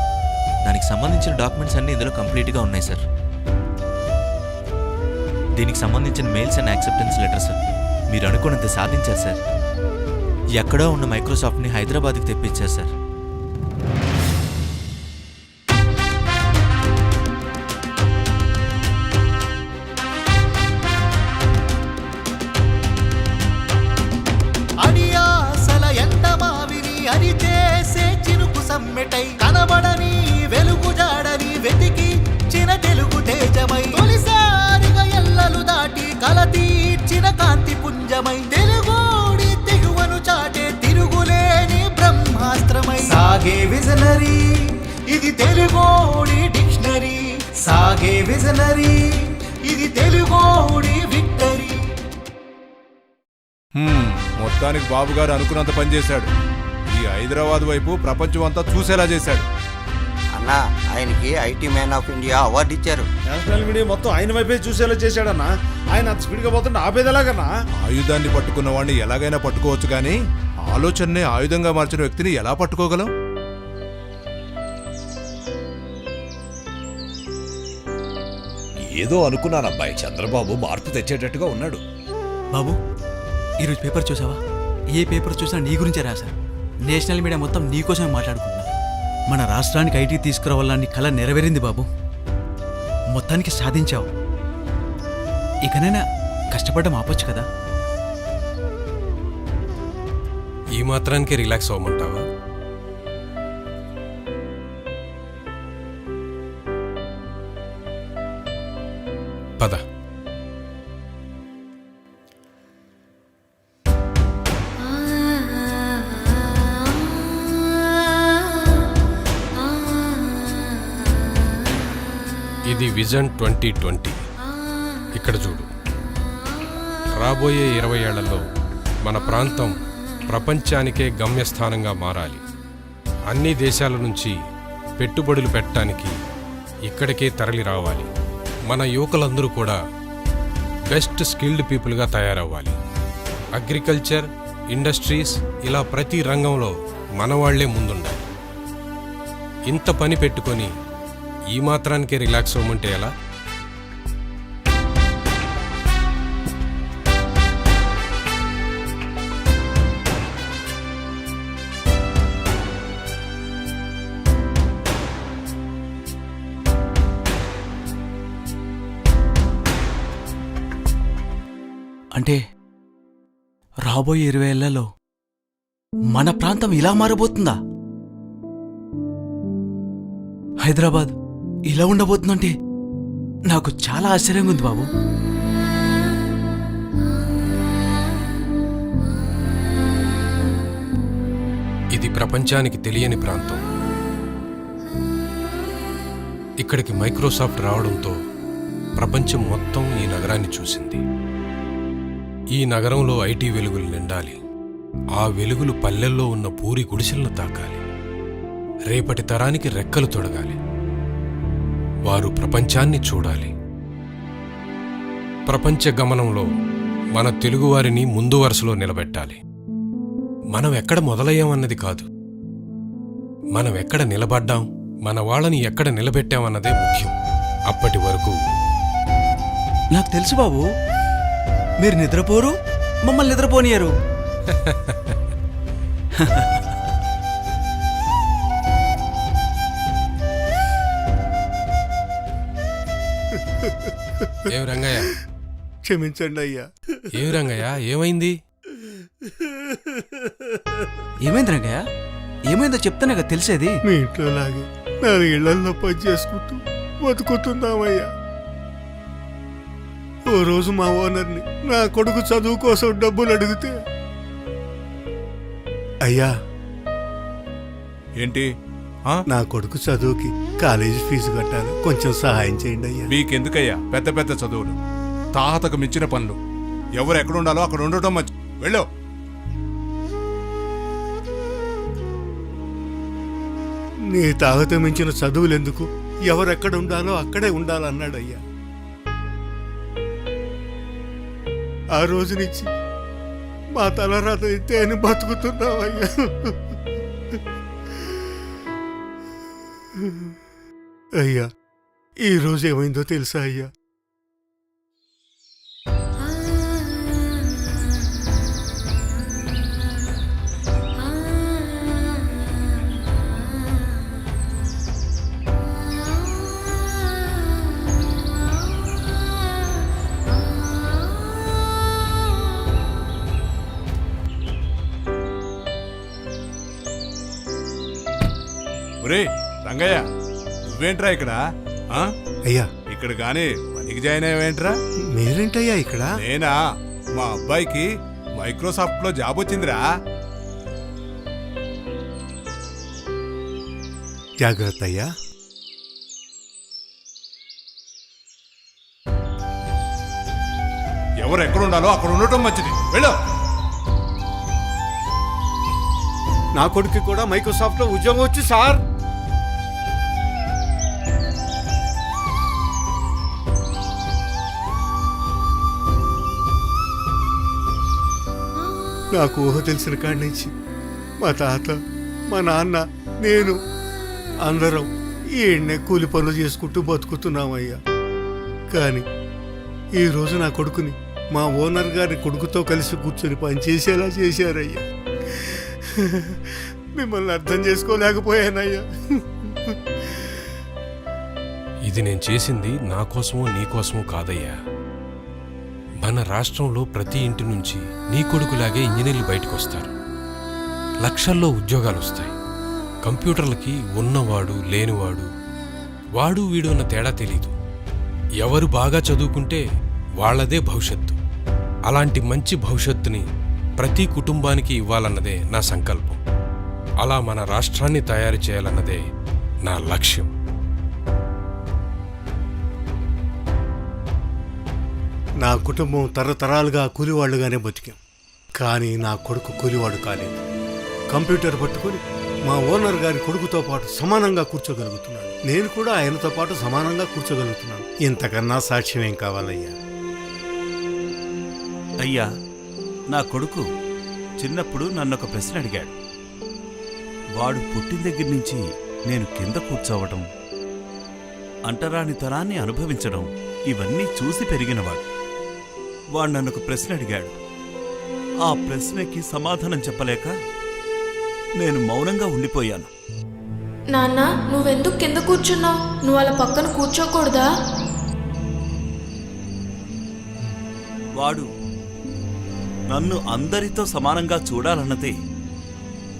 దానికి సంబంధించిన డాక్యుమెంట్స్ అన్నీ ఇందులో కంప్లీట్గా ఉన్నాయి సార్. దీనికి సంబంధించిన mails and acceptance letter sir. మీరు అనుకున్నంత సాధించారు సార్. ఎక్కడో ఉన్న మైక్రోసాఫ్ట్ని హైదరాబాద్కి తెప్పించారు సార్. అడియాసల ఎండమావిని అది చేసే చినుకు సమ్మెటై కనబడని వెలుగు జాడని వెతికి చిన తెలుగు తేజమై తొలిసారిగా ఎల్లలు దాటి కల తీర్చిన కాంతి పుంజమై తెలుగోడి తెగువను చాటే తిరుగులేని బ్రహ్మాస్త్రమై సాగే విజనరీ ఇది తెలుగోడి డిక్షనరీ. సాగే విజనరీ ఇది తెలుగోడి విక్టరీ. మొత్తానికి బాబు గారు అనుకున్నంత పనిచేశాడు. ఈ హైదరాబాద్ వైపు ప్రపంచం అంతా చూసేలా చేశాడు. అన్నా, ఆయనకి IT man of India award ఇచ్చారు. నేషనల్ మీడియా మొత్తం ఆయన వైపే చూసేలా చేశాడన్నా. ఆయన అంత స్పీడ్గా పోతుంటే ఆపేది ఎలాగన్నా? ఆయుధాన్ని పట్టుకున్న వాడిని ఎలాగైనా పట్టుకోవచ్చు, కానీ ఆలోచననే ఆయుధంగా మార్చిన వ్యక్తిని ఎలా పట్టుకోగలం? ఏదో అనుకున్నానబ్బాయి, చంద్రబాబు మార్పు తెచ్చేటట్టుగా ఉన్నాడు. బాబు, ఈరోజు పేపర్ చూసావా? ఏ పేపర్ చూసినా నీ గురించే రాశారు. నేషనల్ మీడియా మొత్తం నీకోసమే మాట్లాడుకుంటున్నారు. మన రాష్ట్రానికి ఐటీ తీసుకురావాలని కళ నెరవేరింది బాబు. మొత్తానికి సాధించావు. ఇకనైనా కష్టపడడం ఆపొచ్చు కదా. ఈ మాత్రానికి రిలాక్స్ అవ్వమంటావా? పద. ఇది విజన్ 2020. ఇక్కడ చూడు. రాబోయే 20 ఏళ్లలో మన ప్రాంతం ప్రపంచానికే గమ్యస్థానంగా మారాలి. అన్ని దేశాల నుంచి పెట్టుబడులు పెట్టడానికి ఇక్కడికే తరలి రావాలి. మన యువకులందరూ కూడా బెస్ట్ స్కిల్డ్ పీపుల్గా తయారవ్వాలి. అగ్రికల్చర్, ఇండస్ట్రీస్, ఇలా ప్రతి రంగంలో మనవాళ్లే ముందుండాలి. ఇంత పని పెట్టుకొని ఈ మాత్రానికే రిలాక్స్ అవ్వమంటే ఎలా? అంటే రాబోయే 20 ఏళ్లలో మన ప్రాంతం ఇలా మారబోతుందా? హైదరాబాద్ ఇలా ఉండబోతుందంటే నాకు చాలా ఆశ్చర్యంగా ఉంది బాబు. ఇది ప్రపంచానికి తెలియని ప్రాంతం. ఇక్కడికి మైక్రోసాఫ్ట్ రావడంతో ప్రపంచం మొత్తం ఈ నగరాన్ని చూసింది. ఈ నగరంలో ఐటీ వెలుగులు నిండాలి. ఆ వెలుగులు పల్లెల్లో ఉన్న పూరి గుడిసెలను తాకాలి. రేపటి తరానికి రెక్కలు తొడగాలి. వారు ప్రపంచాన్ని చూడాలి. ప్రపంచ గమనంలో మన తెలుగువారిని ముందు వరుసలో నిలబెట్టాలి. మనం ఎక్కడ మొదలయ్యామన్నది కాదు, మనం ఎక్కడ నిలబడ్డాం, మన వాళ్ళని ఎక్కడ నిలబెట్టామన్నదే ముఖ్యం. అప్పటి వరకు నాకు తెలుసు బాబు, మీరు నిద్రపోరు, మమ్మల్ని నిద్రపోనియరు. ఏం రంగయ్య? క్షమించండి అయ్యా. ఏం రంగయ్య, ఏమైంది? ఏమైంది రంగయ్య? ఏమైందో చెప్తానే కదా తెలిసేది. మీ ఇంట్లో లాగే 4 ఇళ్లలో పని చేసుకుంటూ బతుకుతున్నామయ్యా. ఓ రోజు మా ఓనర్ని నా కొడుకు చదువు కోసం డబ్బులు అడిగితే, అయ్యా ఏంటి? నా కొడుకు చదువుకి కాలేజీ ఫీజు కట్టాలి, కొంచెం సహాయం చేయండి అయ్యా. మీకెందుకయ్యా పెద్ద పెద్ద చదువులు, తాహతకు మించిన పనులు? ఎవరు ఎక్కడుండాలో అక్కడ ఉండటం మంచి. వెళ్ళు. నీ తాహత మించిన చదువులు ఎందుకు? ఎవరెక్కడ ఉండాలో అక్కడే ఉండాలన్నాడయ్యా. ఆ రోజు నుంచి మా తలరాత ఇంతే అని బతుకుతున్నావయ్యా. అయ్యా, ఈ రోజు ఏమైందో తెలుసా అయ్యా? ఒరే రంగయ్య, నువ్వేంట్రా ఇక్కడ? అయ్యా, ఇక్కడ గాని పనికి జాయిన్ అయ్యావేంట్రా? మీరేంటయ్యా ఇక్కడ? నేనా, మా అబ్బాయికి మైక్రోసాఫ్ట్ లో జాబ్ వచ్చిందిరా. జాగ్రత్త అయ్యా. ఎవరు ఎక్కడ ఉండాలో అక్కడ ఉండటం మంచిది. వెళ్ళు. నా కొడుకు కూడా మైక్రోసాఫ్ట్ లో ఉద్యోగం వచ్చి సార్. నాకు ఊహ తెలిసిన కాడి నుంచి మా తాత, మా నాన్న, నేను అందరం ఈయన్నే కూలి పనులు చేసుకుంటూ బతుకుతున్నామయ్యా. కానీ ఈరోజు నా కొడుకుని మా ఓనర్ గారి కొడుకుతో కలిసి కూర్చొని పనిచేసేలా చేశారయ్యా. మిమ్మల్ని అర్థం చేసుకోలేకపోయానయ్యా. ఇది నేను చేసింది నా కోసమో నీ కోసమో కాదయ్యా. మన రాష్ట్రంలో ప్రతి ఇంటి నుంచి నీ కొడుకులాగే ఇంజనీర్లు బయటకు వస్తారు. లక్షల్లో ఉద్యోగాలు వస్తాయి. కంప్యూటర్లకి ఉన్నవాడు లేనివాడు, వాడు వీడు అన్న తేడా తెలీదు. ఎవరు బాగా చదువుకుంటే వాళ్లదే భవిష్యత్తు. అలాంటి మంచి భవిష్యత్తుని ప్రతి కుటుంబానికి ఇవ్వాలన్నదే నా సంకల్పం. అలా మన రాష్ట్రాన్ని తయారు చేయాలన్నదే నా లక్ష్యం. నా కుటుంబం తరతరాలుగా కూలివాళ్లుగానే బతికాం. కానీ నా కొడుకు కూలివాడు కాలేదు. కంప్యూటర్ పట్టుకుని మా ఓనర్ గారి కొడుకుతో పాటు సమానంగా కూర్చోగలుగుతున్నాను. నేను కూడా ఆయనతో పాటు సమానంగా కూర్చోగలుగుతున్నాను. ఇంతకన్నా సాక్ష్యం ఏం కావాలయ్యా? అయ్యా, నా కొడుకు చిన్నప్పుడు నన్నొక ప్రశ్న అడిగాడు. వాడు పుట్టిన దగ్గర నుంచి నేను కింద కూర్చోవటం, అంటరానితనాన్ని అనుభవించడం ఇవన్నీ చూసి పెరిగినవాడు. వాడు నన్నొక ప్రశ్న అడిగాడు. ఆ ప్రశ్నకి సమాధానం చెప్పలేక నేను మౌనంగా ఉండిపోయాను. నాన్న, నువ్వెందుకు కింద కూర్చున్నావు? నువ్వు వాళ్ళ పక్కన కూర్చోకూడదా? వాడు నన్ను అందరితో సమానంగా చూడాలన్నదే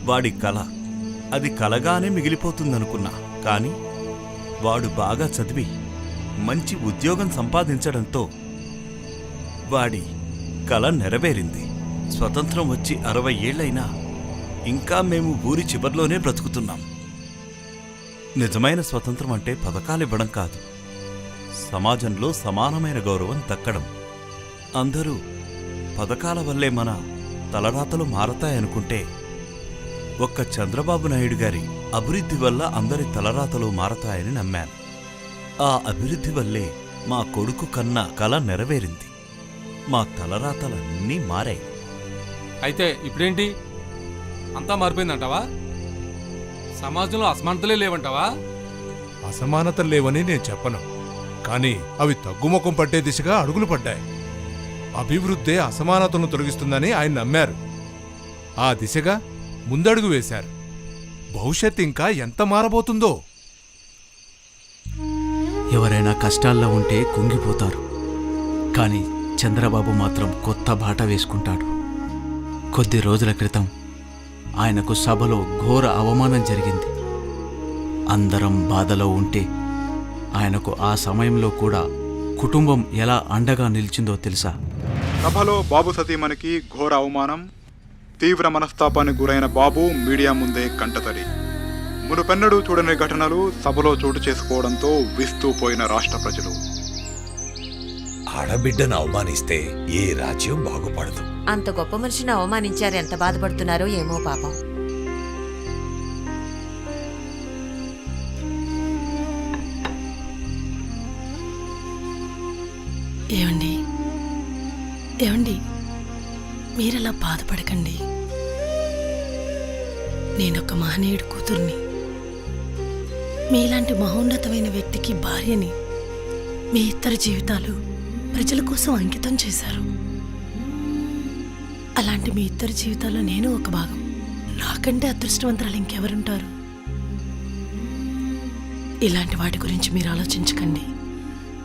వాడి కల. అది కలగానే మిగిలిపోతుందనుకున్నా. కానీ వాడు బాగా చదివి మంచి ఉద్యోగం సంపాదించడంతో వాడి కల నెరవేరింది. స్వతంత్రం వచ్చి 60 ఏళ్లైనా ఇంకా మేము ఊరి చివర్లోనే బ్రతుకుతున్నాం. నిజమైన స్వతంత్రం అంటే పథకాలివ్వడం కాదు, సమాజంలో సమానమైన గౌరవం దక్కడం. అందరూ పథకాల వల్లే మన తలరాతలు మారతాయనుకుంటే, ఒక్క చంద్రబాబు నాయుడు గారి అభివృద్ధి వల్ల అందరి తలరాతలు మారతాయని నమ్మాను. ఆ అభివృద్ధి వల్లే మా కొడుకు కన్నా కల నెరవేరింది. మా తలరాతలన్నీ మారాయి. అయితే ఇప్పుడేంటి, అంతా మారిపోయిందంటావా? సమాజంలో అసమానతలే లేవంటావా? అసమానతలు లేవని నేను చెప్పను, కానీ అవి తగ్గుముఖం పట్టే దిశగా అడుగులు పడ్డాయి. అభివృద్ధే అసమానతను తొలగిస్తుందని ఆయన నమ్మారు. ఆ దిశగా ముందడుగు వేశారు. భవిష్యత్ ఇంకా ఎంత మారబోతుందో. ఎవరైనా కష్టాల్లో ఉంటే కుంగిపోతారు, కానీ చంద్రబాబు మాత్రం కొత్త బాట వేసుకుంటాడు. కొద్ది రోజుల క్రితం ఆయనకు సభలో ఘోర అవమానం జరిగింది. అందరం బాధలో ఉంటే ఆయనకు ఆ సమయంలో కూడా కుటుంబం ఎలా అండగా నిలిచిందో తెలుసా? సభలో బాబు సతీమణికి ఘోర అవమానం, తీవ్ర మనస్తాపానికి గురైన బాబు మీడియా ముందే కంటతడి. మునుపెన్నడూ చూడని ఘటనలు సభలో చోటు చేసుకోవడంతో విస్తూ పోయిన రాష్ట్ర ప్రజలు. ఆడబిడ్డను అవమానిస్తే ఏ రాజ్యం బాగుపడదు. అంత గొప్ప మనిషిని అవమానించారు, ఎంత బాధపడుతున్నారో ఏమో పాపం. ఏమండి ఏమండి మీరలా బాధపడకండి. నేనొక మహనీయుడి కూతుర్ని, మీలాంటి మహోన్నతమైన వ్యక్తికి భార్యని. మీ ఇద్దరి జీవితాలు ప్రజల కోసం అంకితం చేశారు. అలాంటి మీ ఇద్దరి జీవితాల్లో నేను ఒక భాగం. నాకంటే అదృష్టవంతురాలు ఇంకెవరుంటారు? ఇలాంటి వాటి గురించి మీరు ఆలోచించకండి.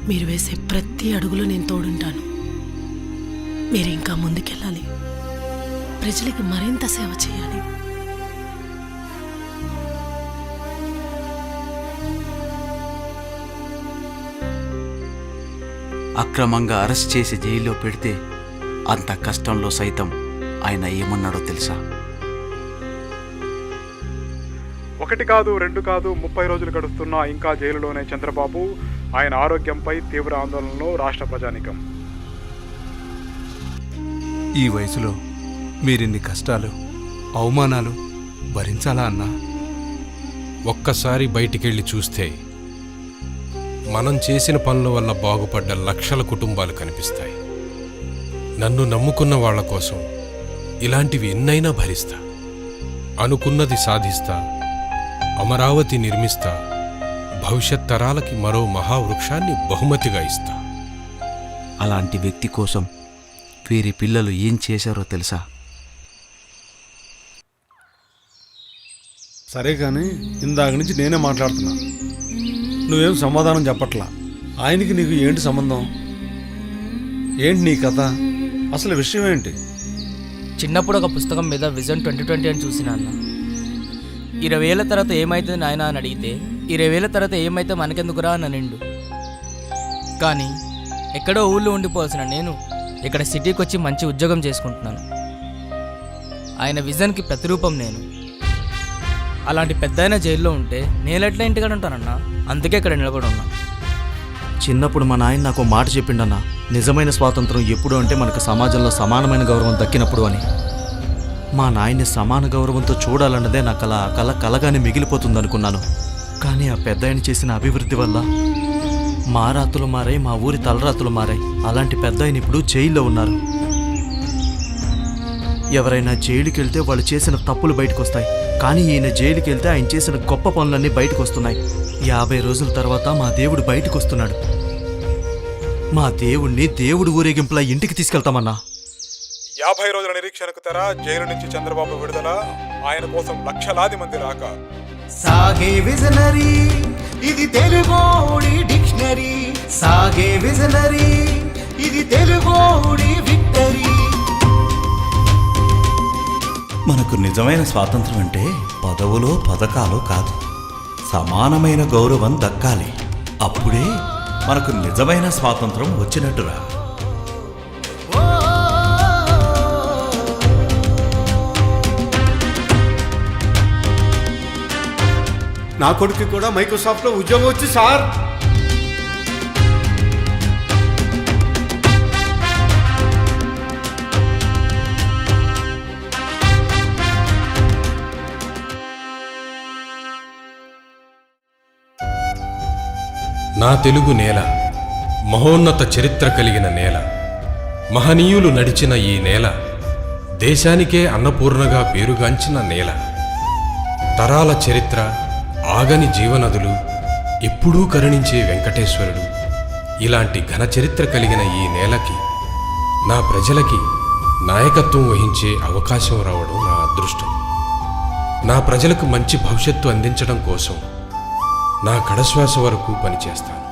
మీరు వేసే ప్రతి అడుగులో నేను తోడుంటాను. మీరు ఇంకా ముందుకెళ్ళాలి, ప్రజలకి మరింత సేవ చేయాలి. అక్రమంగా అరెస్ట్ చేసి జైల్లో పెడితే అంత కష్టంలో సైతం ఆయన ఏమన్నాడో తెలుసా? 1 కాదు 2 కాదు 30 రోజులు గడుస్తున్నా ఇంకా జైలులోనే చంద్రబాబు. ఆయన ఆరోగ్యంపై తీవ్ర ఆందోళనలో రాష్ట్ర ప్రజానికం. ఈ వయసులో మీరిన్ని కష్టాలు, అవమానాలు భరించాలా అన్నా? ఒక్కసారి బయటికెళ్ళి చూస్తే మనం చేసిన పనుల వల్ల బాగుపడ్డ లక్షల కుటుంబాలు కనిపిస్తాయి. నన్ను నమ్ముకున్న వాళ్ల కోసం ఇలాంటివి ఎన్నైనా భరిస్తా. అనుకున్నది సాధిస్తా, అమరావతి నిర్మిస్తా, భవిష్యత్ తరాలకి మరో మహావృక్షాన్ని బహుమతిగా ఇస్తా. అలాంటి వ్యక్తి కోసం వీరి పిల్లలు ఏం చేశారో తెలుసా? సరే కానీ ఇందాక నుంచి నేనే మాట్లాడుతున్నా, నువ్వేం సమాధానం చెప్పట్లా. ఆయనకి నీకు ఏంటి సంబంధం? ఏంటి నీ కథ? అసలు విషయం ఏంటి? చిన్నప్పుడు ఒక పుస్తకం మీద విజన్ 2020 అని చూసిన అన్న. 20 ఏళ్ల తర్వాత ఏమైతుంది నాయన అని అడిగితే 20 ఏళ్ల తర్వాత ఏమైతే మనకెందుకురా అని నిండు. కానీ ఎక్కడో ఊళ్ళో ఉండిపోవాల్సిన నేను ఇక్కడ సిటీకి వచ్చి మంచి ఉద్యోగం చేసుకుంటున్నాను. ఆయన విజన్కి ప్రతిరూపం నేను. అలాంటి పెద్దయిన జైల్లో ఉంటే నేనెట్లా ఇంటికాడ ఉంటానన్నా? అందుకే ఇక్కడ నిలబడి ఉన్నా. చిన్నప్పుడు మా నాయన నాకు మాట చెప్పిండన్నా, నిజమైన స్వాతంత్రం ఎప్పుడు అంటే మనకు సమాజంలో సమానమైన గౌరవం దక్కినప్పుడు అని. మా నాయన్ని సమాన గౌరవంతో చూడాలన్నదే నా కలగానే మిగిలిపోతుందనుకున్నాను. కానీ ఆ పెద్ద ఆయన చేసిన అభివృద్ధి వల్ల మా రాతులు మారాయి, మా ఊరి తలరాతులు మారాయి. అలాంటి పెద్ద ఆయన ఇప్పుడు జైల్లో ఉన్నారు. ఎవరైనా జైలుకి వెళ్తే వాళ్ళు చేసిన తప్పులు బయటకు వస్తాయి. కానీ ఈయన జైలుకి వెళ్తే ఆయన చేసిన గొప్ప పనులన్నీ బయటకు వస్తున్నాయి. 50 రోజుల తర్వాత మా దేవుడు బయటకు వస్తున్నాడు. మా దేవుణ్ణి దేవుడు ఊరేగింపులా ఇంటికి తీసుకెళ్తామన్నా. 50 రోజుల నిరీక్షణకు తెర, జైలు నుంచి చంద్రబాబు విడుదల, ఆయన కోసం లక్షలాది మంది రాక. సాగే విజనరీ, ఇది తెలుగోడి డిక్షనరీ. సాగే విజనరీ, ఇది తెలుగోడి విక్టరీ. మనకు నిజమైన స్వాతంత్రం అంటే పదవులో పథకాలు కాదు, సమానమైన గౌరవం దక్కాలి. అప్పుడే మనకు నిజమైన స్వాతంత్రం వచ్చినట్టురా. నా కొడుకు కూడా మైక్రోసాఫ్ట్లో ఉద్యోగం వచ్చి సార్. నా తెలుగు నేల మహోన్నత చరిత్ర కలిగిన నేల. మహనీయులు నడిచిన ఈ నేల దేశానికే అన్నపూర్ణగా పేరుగాంచిన నేల. తరాల చరిత్ర, ఆగని జీవనదులు, ఎప్పుడూ కరుణించే వెంకటేశ్వరుడు, ఇలాంటి ఘన చరిత్ర కలిగిన ఈ నేలకి, నా ప్రజలకి నాయకత్వం వహించే అవకాశం రావడం నా అదృష్టం. నా ప్రజలకు మంచి భవిష్యత్తు అందించడం కోసం నా కడశ్వాస వరకు పనిచేస్తాను.